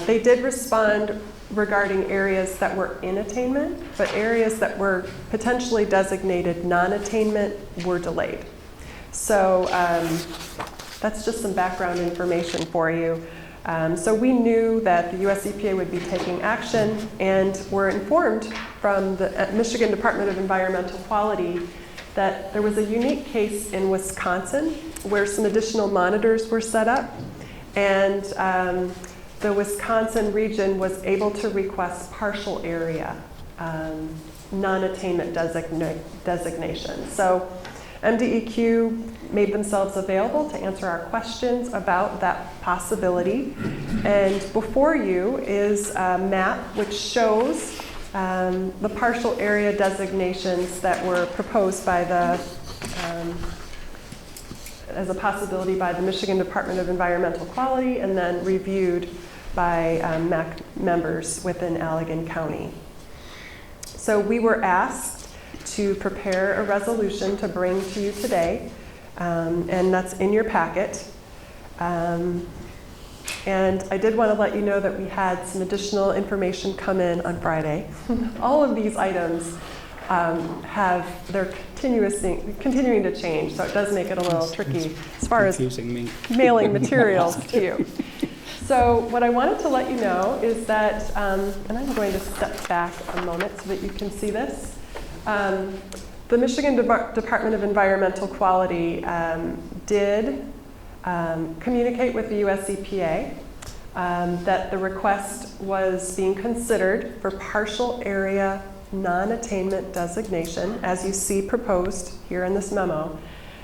They did respond regarding areas that were in attainment, but areas that were potentially designated non-attainment were delayed. So that's just some background information for you. So we knew that the US EPA would be taking action, and were informed from the Michigan Department of Environmental Quality that there was a unique case in Wisconsin where some additional monitors were set up, and the Wisconsin region was able to request partial area non-attainment designation. So MDEQ made themselves available to answer our questions about that possibility. And before you is a map which shows the partial area designations that were proposed by the as a possibility by the Michigan Department of Environmental Quality, and then reviewed by MACC members within Allegan County. So we were asked to prepare a resolution to bring to you today, and that's in your packet. And I did want to let you know that we had some additional information come in on Friday. All of these items they're continuing to change, so it does make it a little tricky as far as mailing materials to you. So what I wanted to let you know is that, and I'm going to step back a moment so that you can see this. The Michigan Department of Environmental Quality did communicate with the US EPA that the request was being considered for partial area non-attainment designation, as you see proposed here in this memo,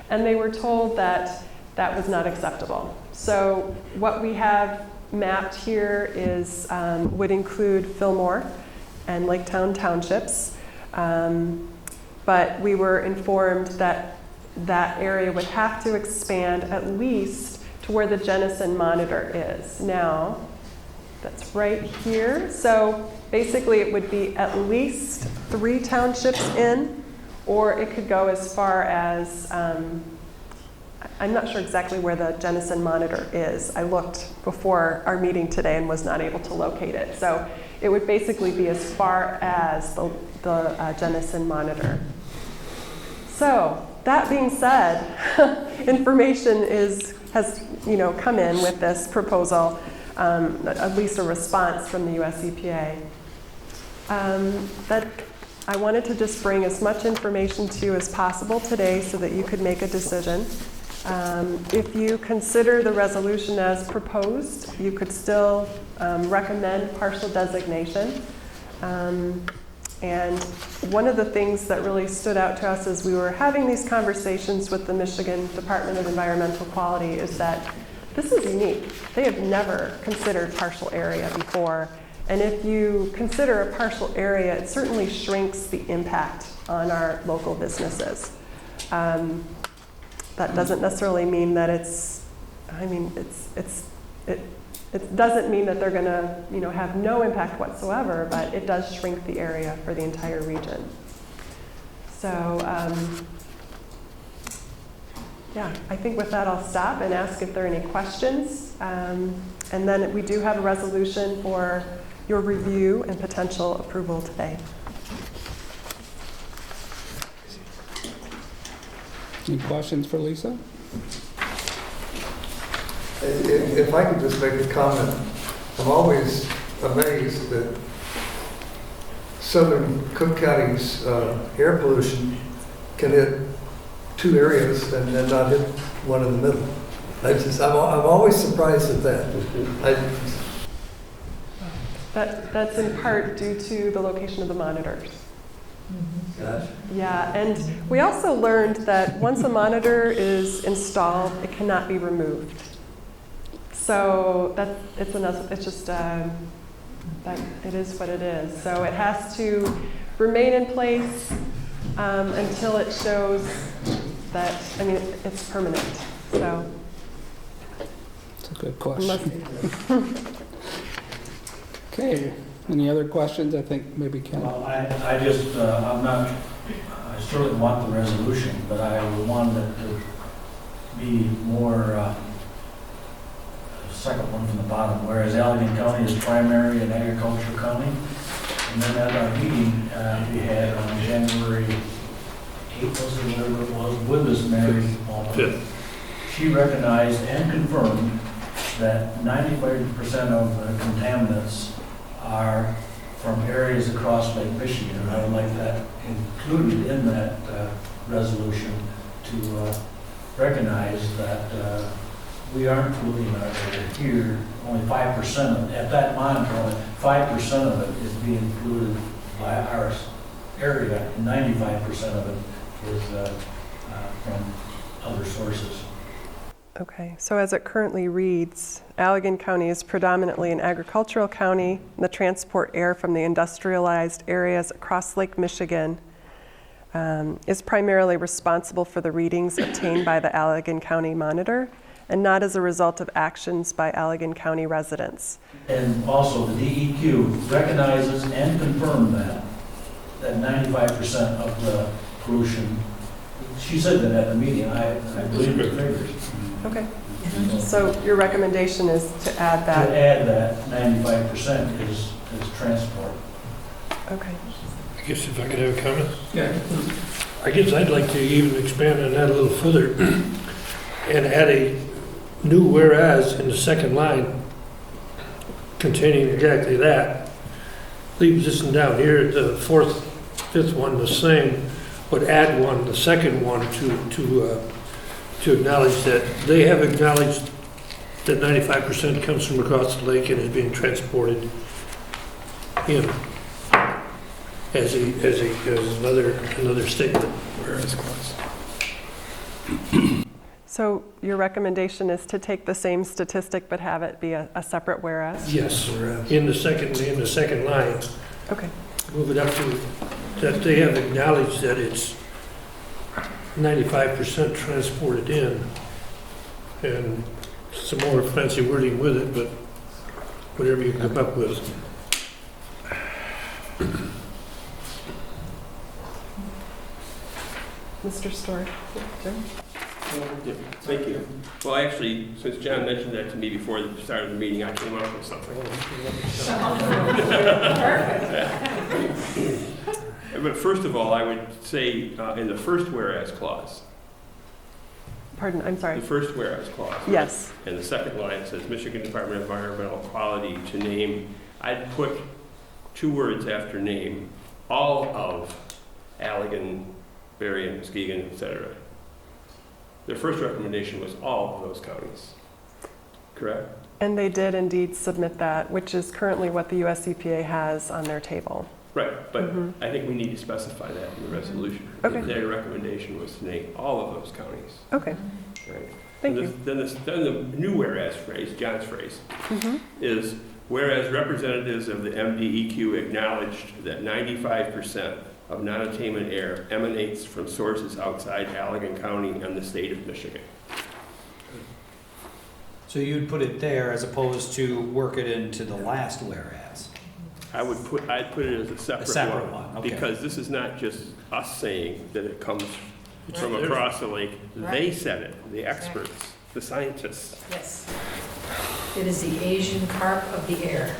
and they were told that that was not acceptable. So what we have mapped here is, would include Fillmore and Laketown townships, but we were informed that that area would have to expand at least to where the Jenison monitor is. Now, that's right here. So basically it would be at least 3 townships in, or it could go as far as, I'm not sure exactly where the Jenison monitor is. I looked before our meeting today and was not able to locate it. So it would basically be as far as the Jenison monitor. So that being said, information has come in with this proposal, at least a response from the US EPA. That I wanted to just bring as much information to you as possible today so that you could make a decision. If you consider the resolution as proposed, you could still recommend partial designation. And one of the things that really stood out to us as we were having these conversations with the Michigan Department of Environmental Quality is that this is unique. They have never considered partial area before. And if you consider a partial area, it certainly shrinks the impact on our local businesses. That doesn't necessarily mean that it doesn't mean that they're going to, have no impact whatsoever, but it does shrink the area for the entire region. So, yeah, I think with that I'll stop and ask if there are any questions. And then we do have a resolution for your review and potential approval today. Any questions for Lisa? If I could just make a comment, I'm always amazed that southern Cook County's air pollution can hit 2 areas and then not hit one in the middle. I'm always surprised at that. That's in part due to the location of the monitors. Gotcha. Yeah, and we also learned that once a monitor is installed, it cannot be removed. So it is what it is. So it has to remain in place until it shows that, it's permanent. So That's a good question. Okay, any other questions? I think maybe Ken. Well, I just, I certainly want the resolution, but I would want it to be more, second one from the bottom, whereas Allegan County is primary and agricultural county. And then at our meeting we had on January 8th, was it, whatever it was, with Miss Mary Baldwin, she recognized and confirmed that 95% of the contaminants are from areas across Lake Michigan. And I would like that included in that resolution to recognize that we aren't looking at it here, only 5% of it. At that monitor, only 5% of it is being included by our area, and 95% of it is from other sources. Okay, so as it currently reads, Allegan County is predominantly an agricultural county. The transport air from the industrialized areas across Lake Michigan is primarily responsible for the readings obtained by the Allegan County Monitor, and not as a result of actions by Allegan County residents. And also the DEQ recognizes and confirmed that 95% of the pollution, she said that at the meeting, I believe the figures. Okay, so your recommendation is to add that? To add that 95% is transport. Okay. I guess if I could have a comment? Yeah. I guess I'd like to even expand on that a little further and add a new whereas in the second line containing exactly that. Leave this one down here, the fourth, fifth one the same, but add one, the second one, to acknowledge that they have acknowledged that 95% comes from across the lake and is being transported in as another statement. Whereas clause. So your recommendation is to take the same statistic but have it be a separate whereas? Yes, in the second line. Okay. Move it up to, that they have acknowledged that it's 95% transported in, and some more fancy wording with it, but whatever you come up with. Mr. Story? Thank you. Well, actually, since John mentioned that to me before the start of the meeting, I came up with something. But first of all, I would say in the first whereas clause, Pardon, I'm sorry. the first whereas clause. Yes. And the second line says Michigan Department of Environmental Quality to name, I'd put 2 words after name, all of Allegan, Berrien, Muskegon, etc. Their first recommendation was all of those counties, correct? And they did indeed submit that, which is currently what the US EPA has on their table. Right, but I think we need to specify that in the resolution. Okay. Their recommendation was to name all of those counties. Okay, Right. thank And you. Then the new whereas phrase, John's phrase, is whereas representatives of the MDEQ acknowledged that 95% of non-attainment air emanates from sources outside Allegan County and the state of Michigan. So you'd put it there as opposed to work it into the last whereas? I'd put it as a separate one, okay. because this is not just us saying that it comes from Right. across the lake. They Right. said it, the experts, the scientists. Yes. It is the Asian carp of the air.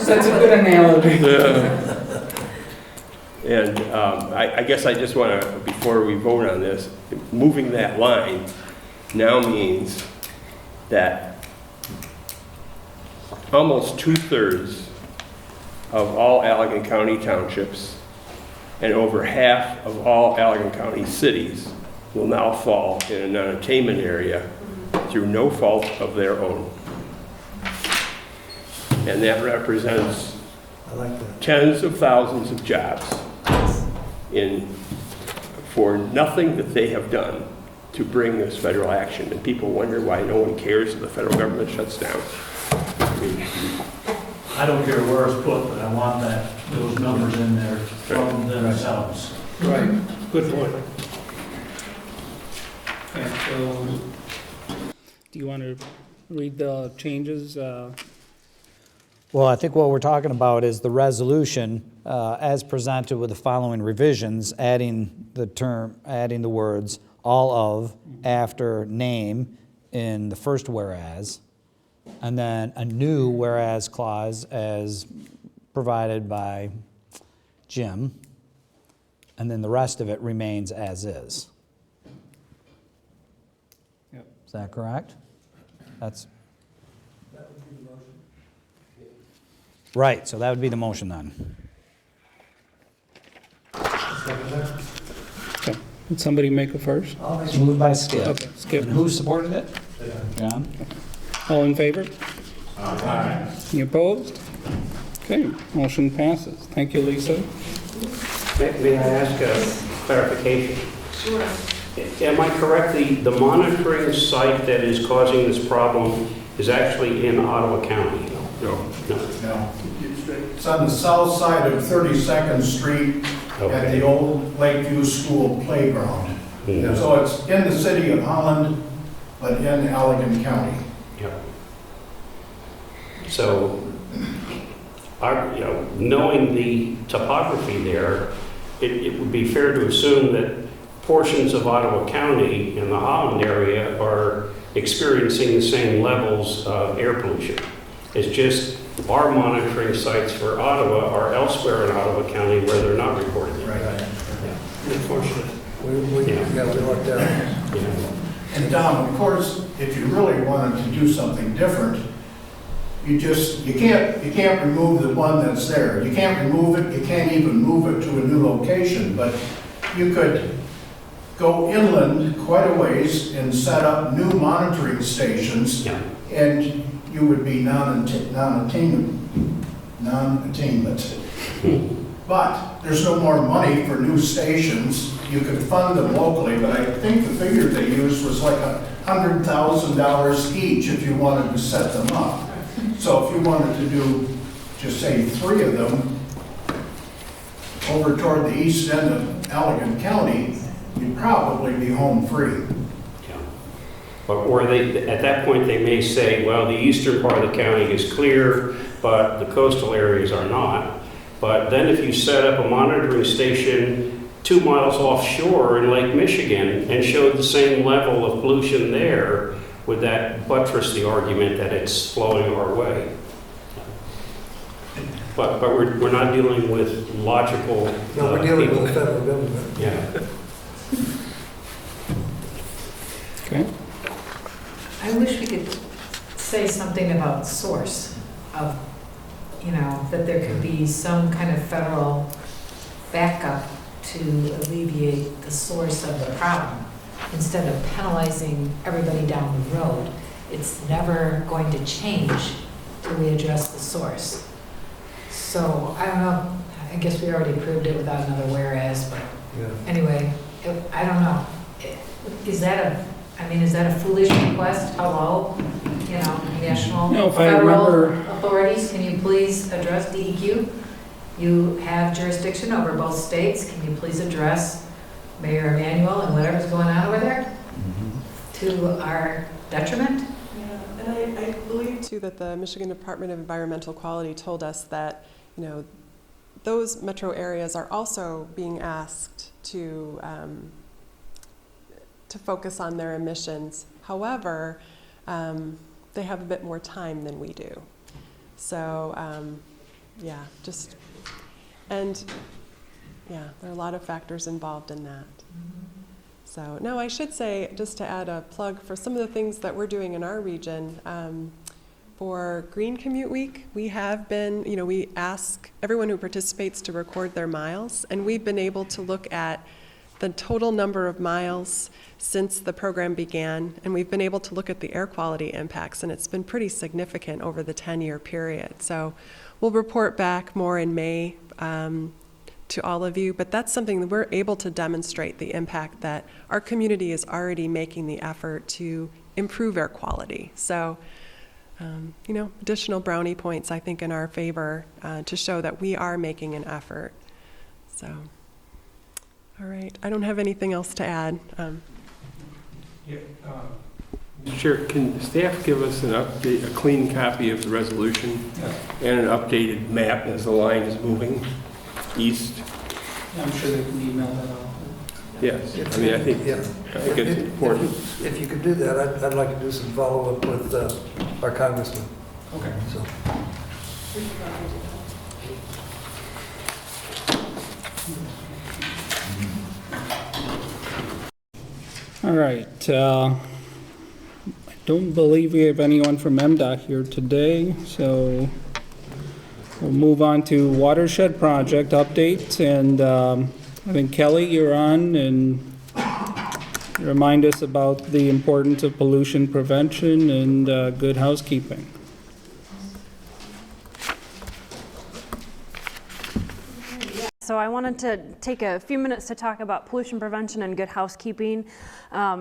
That's a good analogy. And I guess I just want to, before we vote on this, moving that line now means that almost 2/3 of all Allegan County townships and over half of all Allegan County cities will now fall in a non-attainment area through no fault of their own. And that represents I like that. tens of thousands of jobs for nothing that they have done to bring this federal action. And people wonder why no one cares if the federal government shuts down. I mean, I don't care where it's put, but I want those numbers in there from themselves. Right, good point. Okay, so, do you want to read the changes? Well, I think what we're talking about is the resolution as presented with the following revisions, adding the words all of after name in the first whereas, and then a new whereas clause as provided by Jim, and then the rest of it remains as is. Yep. Is that correct? That's right, so that would be the motion then. Okay. Did somebody make a first? Moved by Skip. Okay, Skip. And who supported it? John? All in favor? Aye. Any opposed? Okay, motion passes. Thank you, Lisa. May I ask a clarification? Sure. Am I correct, the monitoring site that is causing this problem is actually in Ottawa County? No. No. It's on the south side of 32nd Street at Okay. the old Lakeview School playground. Mhm. So it's in the city of Holland, but in Allegan County. Yeah. So, knowing the topography there, it would be fair to assume that portions of Ottawa County and the Holland area are experiencing the same levels of air pollution. It's just our monitoring sites for Ottawa are elsewhere in Ottawa County where they're not recording it. Unfortunate. We lucked out. Yeah. And Tom, of course, if you really wanted to do something different, you can't remove the one that's there. You can't remove it, you can't even move it to a new location, but you could go inland quite a ways and set up new monitoring stations, Yeah. and you would be non-attainment. But there's no more money for new stations. You could fund them locally, but I think the figure they used was like $100,000 each if you wanted to set them up. So if you wanted to do, just say, 3 of them over toward the east end of Allegan County, you'd probably be home free. Yeah. Or they, at that point, they may say, well, the eastern part of the county is clear, but the coastal areas are not. But then if you set up a monitoring station 2 miles offshore in Lake Michigan and showed the same level of pollution there, would that buttress the argument that it's flowing our way? But we're not dealing with logical. No, we're dealing people. with the federal government. Yeah. Okay. I wish we could say something about source of, that there could be some kind of federal backup to alleviate the source of the problem, instead of penalizing everybody down the road. It's never going to change till we address the source. So, I don't know, I guess we already proved it without another whereas, but Yeah. anyway, I don't know. Is that a foolish request? Hello, national, No, if I federal remember- authorities, can you please address DEQ? You have jurisdiction over both states. Can you please address Mayor Emanuel and whatever's going on over there to our detriment? Yeah, and I believe too that the Michigan Department of Environmental Quality told us that, those metro areas are also being asked to focus on their emissions. However, they have a bit more time than we do. So, there are a lot of factors involved in that. So, no, I should say, just to add a plug for some of the things that we're doing in our region, for Green Commute Week, we have been, we ask everyone who participates to record their miles, and we've been able to look at the total number of miles since the program began, and we've been able to look at the air quality impacts, and it's been pretty significant over the 10-year period. So we'll report back more in May to all of you, but that's something that we're able to demonstrate the impact that our community is already making the effort to improve air quality. So, additional brownie points, I think, in our favor to show that we are making an effort. So, all right, I don't have anything else to add. Mr. Chair, can staff give us an update, a clean copy of the resolution and an updated map as the line is moving east? I'm sure they can email that out. Yes, I think it's important. If you could do that, I'd like to do some follow-up with our congressman. Okay. So. All right. I don't believe we have anyone from MDOT here today, so we'll move on to watershed project updates. And I think Kelly, you're on, and remind us about the importance of pollution prevention and good housekeeping. So I wanted to take a few minutes to talk about pollution prevention and good housekeeping.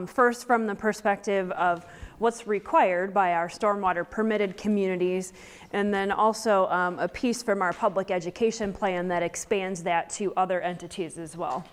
First, from the perspective of what's required by our stormwater permitted communities, and then also a piece from our public education plan that expands that to other entities as well.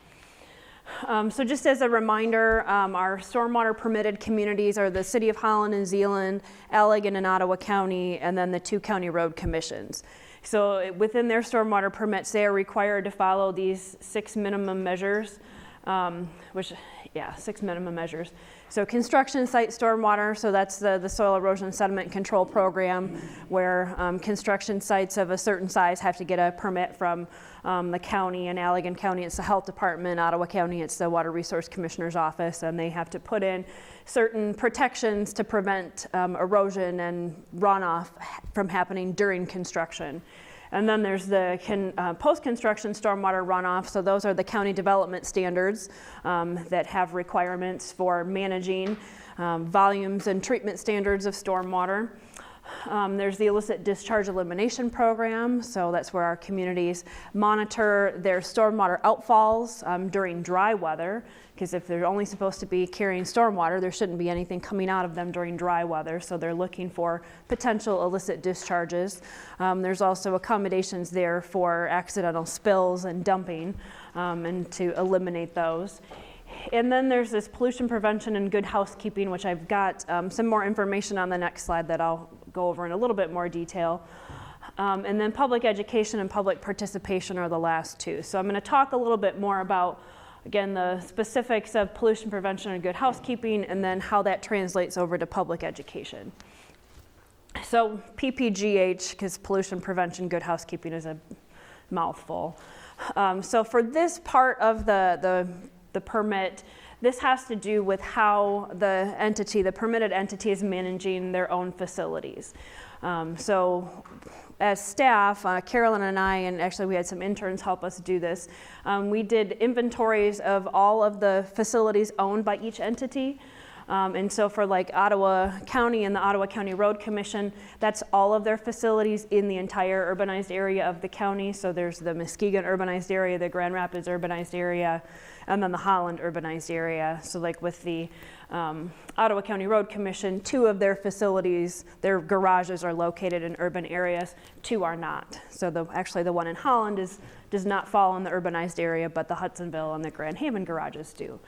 So just as a reminder, our stormwater permitted communities are the City of Holland and Zeeland, Allegan and Ottawa County, and then the 2 county road commissions. So within their stormwater permits, they are required to follow these 6 minimum measures, 6 minimum measures. So construction site stormwater, so that's the soil erosion sediment control program, where construction sites of a certain size have to get a permit from the county. In Allegan County, it's the health department. Ottawa County, it's the Water Resource Commissioner's office, and they have to put in certain protections to prevent erosion and runoff from happening during construction. And then there's the post-construction stormwater runoff. So those are the county development standards that have requirements for managing volumes and treatment standards of stormwater. There's the illicit discharge elimination program. So that's where our communities monitor their stormwater outfalls during dry weather, because if they're only supposed to be carrying stormwater, there shouldn't be anything coming out of them during dry weather. So they're looking for potential illicit discharges. There's also accommodations there for accidental spills and dumping, and to eliminate those. And then there's this pollution prevention and good housekeeping, which I've got some more information on the next slide that I'll go over in a little bit more detail. And then public education and public participation are the last two. So I'm going to talk a little bit more about, again, the specifics of pollution prevention and good housekeeping, and then how that translates over to public education. So PPGH, because pollution prevention, good housekeeping is a mouthful. So for this part of the permit, this has to do with how the permitted entity is managing their own facilities. So as staff, Carolyn and I, and actually we had some interns help us do this, we did inventories of all of the facilities owned by each entity. And so for like Ottawa County and the Ottawa County Road Commission, that's all of their facilities in the entire urbanized area of the county. So there's the Muskegon urbanized area, the Grand Rapids urbanized area, and then the Holland urbanized area. So like with the Ottawa County Road Commission, 2 of their facilities, their garages are located in urban areas, 2 are not. So actually the one in Holland does not fall in the urbanized area, but the Hudsonville and the Grand Haven garages do.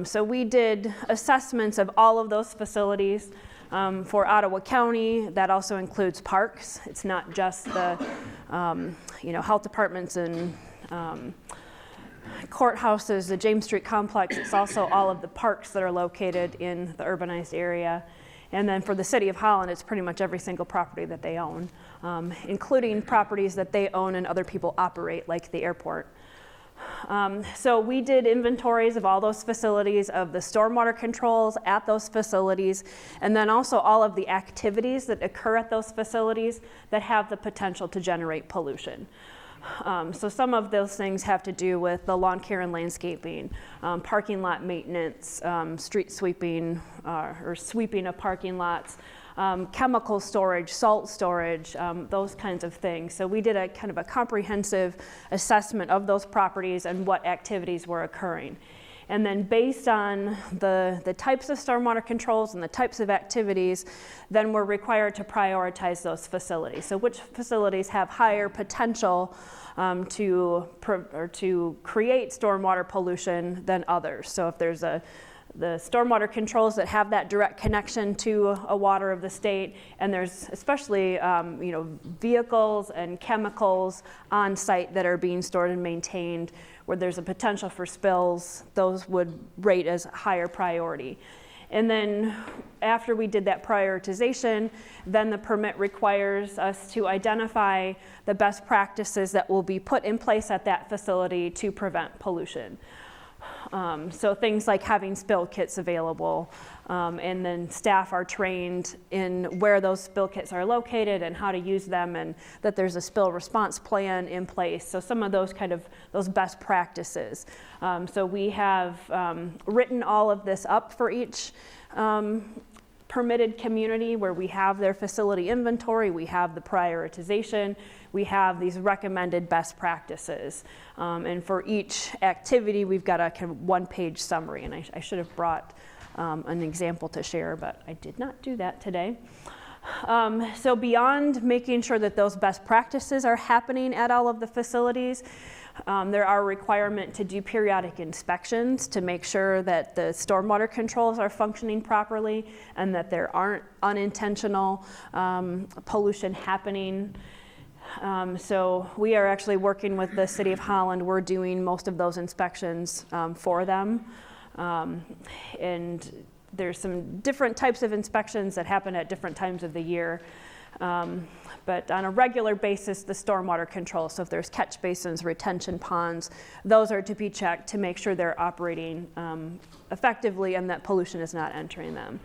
So we did assessments of all of those facilities for Ottawa County. That also includes parks. It's not just the health departments and courthouses, the James Street complex. It's also all of the parks that are located in the urbanized area. And then for the City of Holland, it's pretty much every single property that they own, including properties that they own and other people operate, like the airport. So we did inventories of all those facilities, of the stormwater controls at those facilities, and then also all of the activities that occur at those facilities that have the potential to generate pollution. So some of those things have to do with the lawn care and landscaping, parking lot maintenance, street sweeping, or sweeping of parking lots, chemical storage, salt storage, those kinds of things. So we did a kind of a comprehensive assessment of those properties and what activities were occurring. And then based on the types of stormwater controls and the types of activities, then we're required to prioritize those facilities. So which facilities have higher potential to create stormwater pollution than others. So if there's the stormwater controls that have that direct connection to a water of the state, and there's especially vehicles and chemicals on site that are being stored and maintained where there's a potential for spills, those would rate as higher priority. And then after we did that prioritization, then the permit requires us to identify the best practices that will be put in place at that facility to prevent pollution. So things like having spill kits available, and then staff are trained in where those spill kits are located and how to use them, and that there's a spill response plan in place. So some of those those best practices. So we have written all of this up for each permitted community, where we have their facility inventory, we have the prioritization, we have these recommended best practices. And for each activity, we've got a kind of one-page summary, and I should have brought an example to share, but I did not do that today. So beyond making sure that those best practices are happening at all of the facilities, there are requirement to do periodic inspections to make sure that the stormwater controls are functioning properly and that there aren't unintentional pollution happening. So we are actually working with the City of Holland. We're doing most of those inspections for them. And there's some different types of inspections that happen at different times of the year. But on a regular basis, the stormwater control, so if there's catch basins, retention ponds, those are to be checked to make sure they're operating effectively and that pollution is not entering them.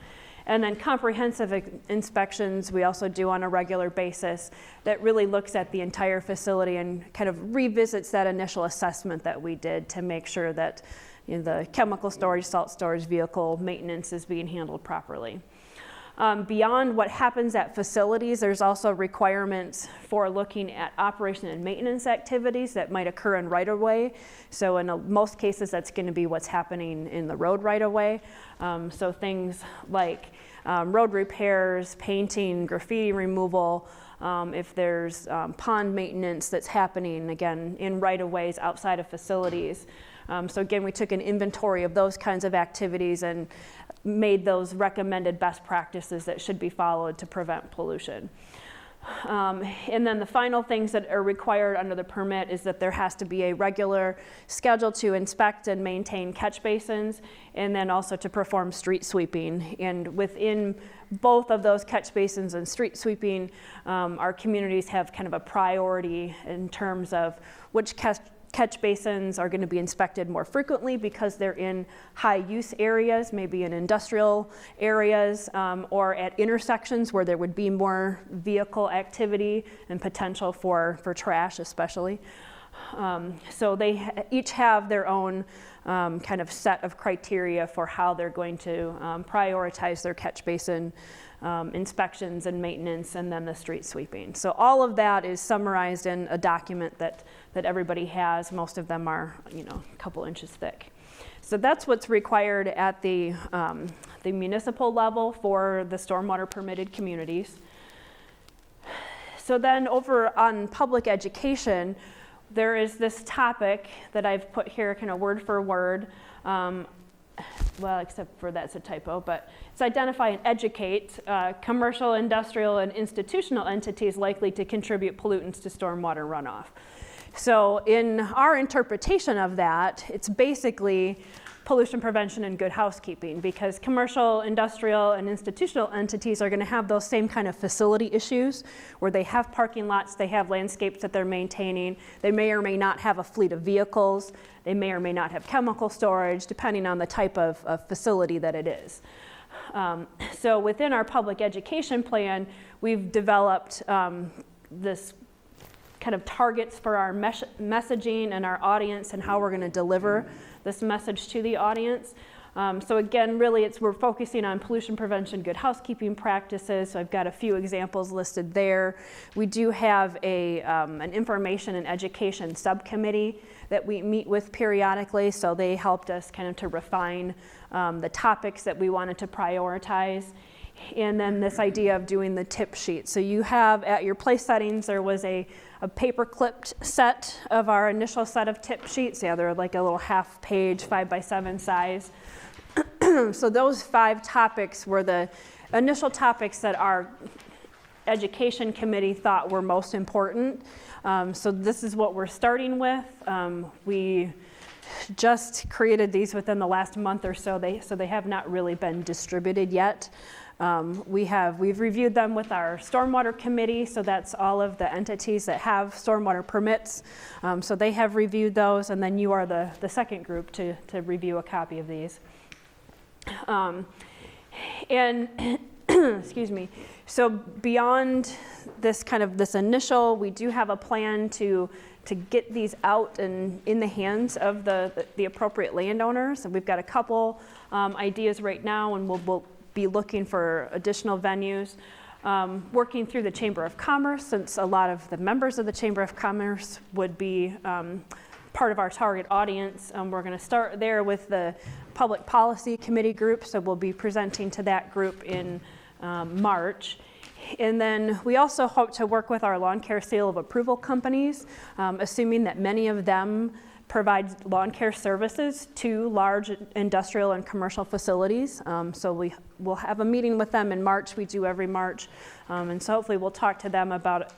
And then comprehensive inspections we also do on a regular basis that really looks at the entire facility and kind of revisits that initial assessment that we did to make sure that the chemical storage, salt storage, vehicle maintenance is being handled properly. Beyond what happens at facilities, there's also requirements for looking at operation and maintenance activities that might occur in right-of-way. So in most cases, that's going to be what's happening in the road right-of-way. So things like road repairs, painting, graffiti removal, if there's pond maintenance that's happening, again, in right-of-ways outside of facilities. So again, we took an inventory of those kinds of activities and made those recommended best practices that should be followed to prevent pollution. And then the final things that are required under the permit is that there has to be a regular schedule to inspect and maintain catch basins, and then also to perform street sweeping. And within both of those catch basins and street sweeping, our communities have kind of a priority in terms of which catch basins are going to be inspected more frequently because they're in high use areas, maybe in industrial areas, or at intersections where there would be more vehicle activity and potential for trash especially. So they each have their own kind of set of criteria for how they're going to prioritize their catch basin inspections and maintenance, and then the street sweeping. So all of that is summarized in a document that everybody has. Most of them are, a couple inches thick. So that's what's required at the municipal level for the stormwater permitted communities. So then over on public education, there is this topic that I've put here kind of word for word. Well, except for that's a typo, but it's identify and educate commercial, industrial, and institutional entities likely to contribute pollutants to stormwater runoff. So in our interpretation of that, it's basically pollution prevention and good housekeeping, because commercial, industrial, and institutional entities are going to have those same kind of facility issues where they have parking lots, they have landscapes that they're maintaining, they may or may not have a fleet of vehicles, they may or may not have chemical storage, depending on the type of facility that it is. So within our public education plan, we've developed this kind of targets for our messaging and our audience and how we're going to deliver this message to the audience. So again, really we're focusing on pollution prevention, good housekeeping practices. So I've got a few examples listed there. We do have an information and education subcommittee that we meet with periodically. So they helped us kind of to refine the topics that we wanted to prioritize. And then this idea of doing the tip sheet. So you have at your place settings, there was a paper clipped set of our initial set of tip sheets. Yeah, they're like a little half page, 5x7 size. So those 5 topics were the initial topics that our education committee thought were most important. So this is what we're starting with. We just created these within the last month or so. They have not really been distributed yet. We've reviewed them with our stormwater committee, so that's all of the entities that have stormwater permits. So they have reviewed those, and then you are the second group to review a copy of these. And excuse me. So beyond this initial, we do have a plan to get these out and in the hands of the appropriate landowners. And we've got a couple ideas right now, and we'll be looking for additional venues. Working through the Chamber of Commerce, since a lot of the members of the Chamber of Commerce would be part of our target audience. We're going to start there with the Public Policy Committee group, so we'll be presenting to that group in March. And then we also hope to work with our lawn care seal of approval companies, assuming that many of them provide lawn care services to large industrial and commercial facilities. So we'll have a meeting with them in March. We do every March. And so hopefully we'll talk to them about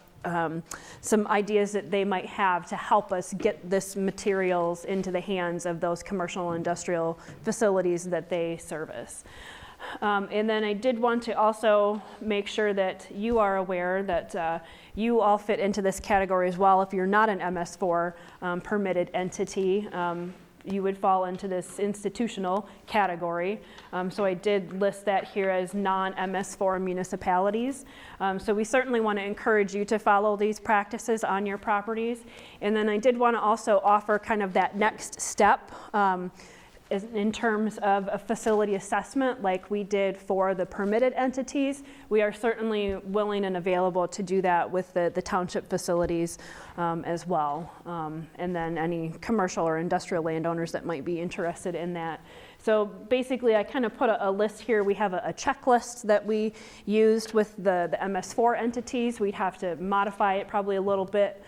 some ideas that they might have to help us get this materials into the hands of those commercial and industrial facilities that they service. And then I did want to also make sure that you are aware that you all fit into this category as well if you're not an MS4 permitted entity. you would fall into this institutional category. So I did list that here as non-MS4 municipalities. So we certainly want to encourage you to follow these practices on your properties. And then I did want to also offer kind of that next step in terms of a facility assessment like we did for the permitted entities. We are certainly willing and available to do that with the township facilities as well. And then any commercial or industrial landowners that might be interested in that. So basically I kind of put a list here. We have a checklist that we used with the MS4 entities. We'd have to modify it probably a little bit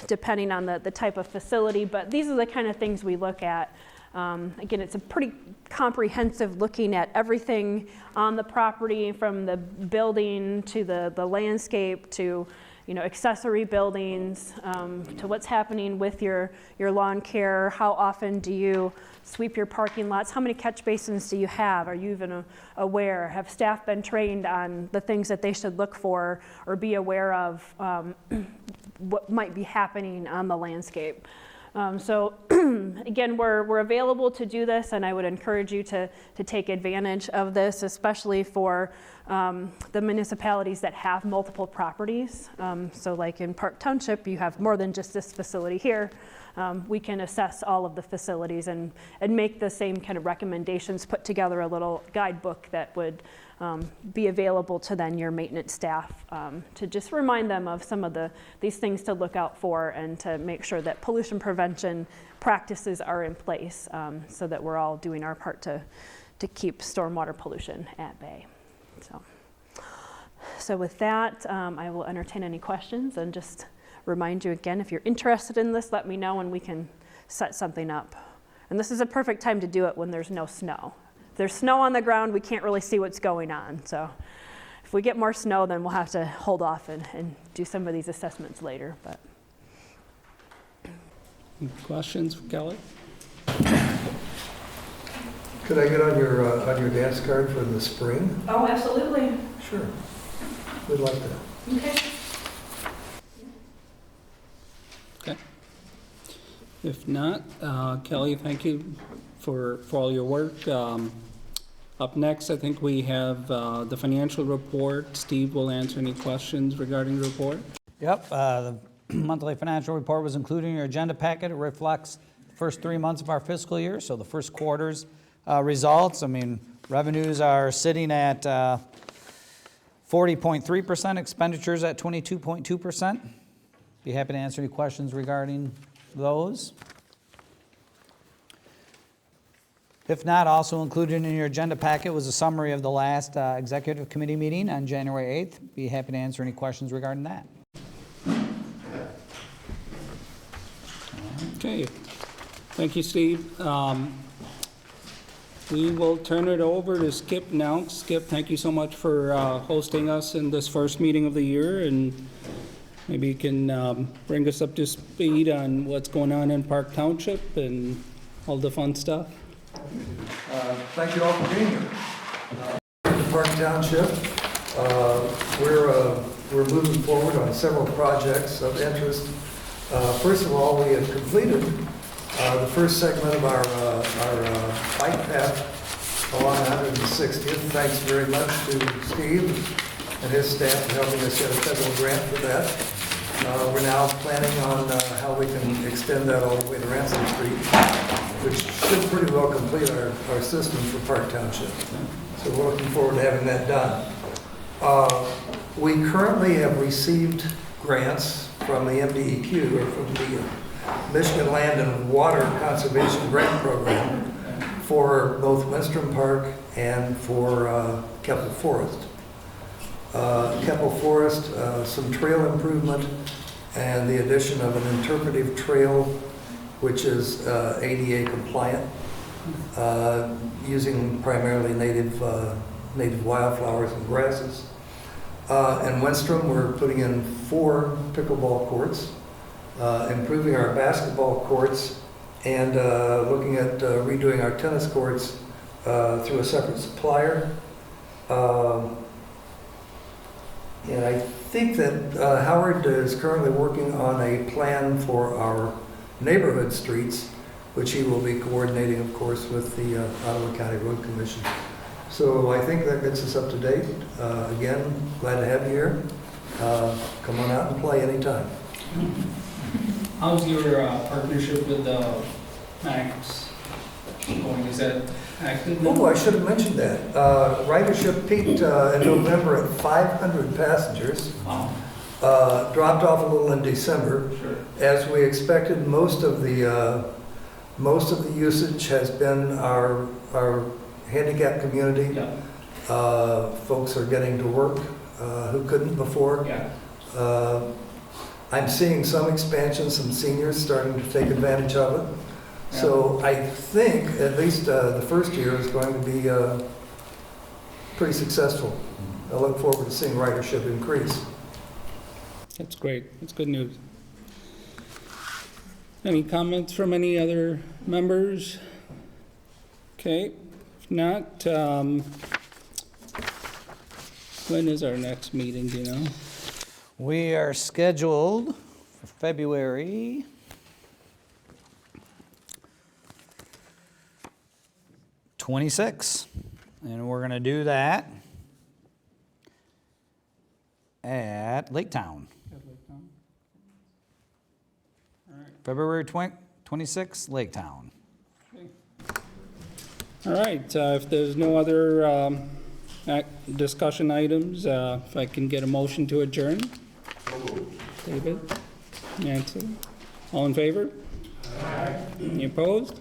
depending on the type of facility, but these are the kind of things we look at. Again, it's a pretty comprehensive looking at everything on the property, from the building to the landscape to accessory buildings, to what's happening with your lawn care. How often do you sweep your parking lots? How many catch basins do you have? Are you even aware? Have staff been trained on the things that they should look for or be aware of what might be happening on the landscape? So again, we're available to do this, and I would encourage you to take advantage of this, especially for the municipalities that have multiple properties. So like in Park Township, you have more than just this facility here. We can assess all of the facilities and make the same kind of recommendations, put together a little guidebook that would be available to then your maintenance staff to just remind them of some of these things to look out for and to make sure that pollution prevention practices are in place so that we're all doing our part to keep stormwater pollution at bay. So with that, I will entertain any questions and just remind you again, if you're interested in this, let me know and we can set something up. And this is a perfect time to do it when there's no snow. If there's snow on the ground, we can't really see what's going on. So if we get more snow, then we'll have to hold off and do some of these assessments later. But Questions for Kelly? Could I get on your dance card for the spring? oh, absolutely. Sure. We'd like that. Okay. Okay. If not, Kelly, thank you for all your work. Up next, I think we have the financial report. Steve will answer any questions regarding the report. Yep, the monthly financial report was included in your agenda packet. It reflects the first 3 months of our fiscal year, so the first quarter's results. I mean, revenues are sitting at 40.3%, expenditures at 22.2%. Be happy to answer any questions regarding those. If not, also included in your agenda packet was a summary of the last executive committee meeting on January 8th. Be happy to answer any questions regarding that. Okay. Thank you, Steve. We will turn it over to Skip now. Skip, thank you so much for hosting us in this first meeting of the year, and maybe you can bring us up to speed on what's going on in Park Township and all the fun stuff. Thank you all for being here. Park Township, we're moving forward on several projects of interest. First of all, we have completed the first segment of our bike path along 160th. Thanks very much to Steve and his staff for helping us get a federal grant for that. We're now planning on how we can extend that all the way to Ransom Street, which should pretty well complete our system for Park Township. So we're looking forward to having that done. We currently have received grants from the MDEQ, or from the Michigan Land and Water Conservation Grant Program, for both Winstrom Park and for Keppel Forest. Keppel Forest, some trail improvement and the addition of an interpretive trail, which is ADA compliant, using primarily native wildflowers and grasses. In Winstrom, we're putting in 4 pickleball courts, improving our basketball courts, and looking at redoing our tennis courts through a separate supplier. And I think that Howard is currently working on a plan for our neighborhood streets, which he will be coordinating, of course, with the Ottawa County Road Commission. So I think that gets us up to date. Again, glad to have you here. Come on out and play anytime. How's your partnership with the MACC going? Is that active now? Oh, I should have mentioned that. Ridership peaked in November at 500 passengers. Wow. Dropped off a little in December. Sure. As we expected, most of the usage has been our handicapped community. Yeah. Folks are getting to work who couldn't before. Yeah. I'm seeing some expansion, some seniors starting to take advantage of it. Yeah. So I think at least the first year is going to be pretty successful. I look forward to seeing ridership increase. That's great. That's good news. Any comments from any other members? Okay. If not, when is our next meeting, do you know? We are scheduled for February 26th, and we're going to do that at Lake Town. February 26th, Lake Town. All right, if there's no other discussion items, if I can get a motion to adjourn. David? Nancy? All in favor? Any opposed?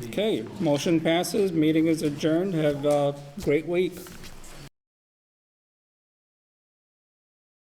Okay, motion passes, meeting is adjourned. Have a great week.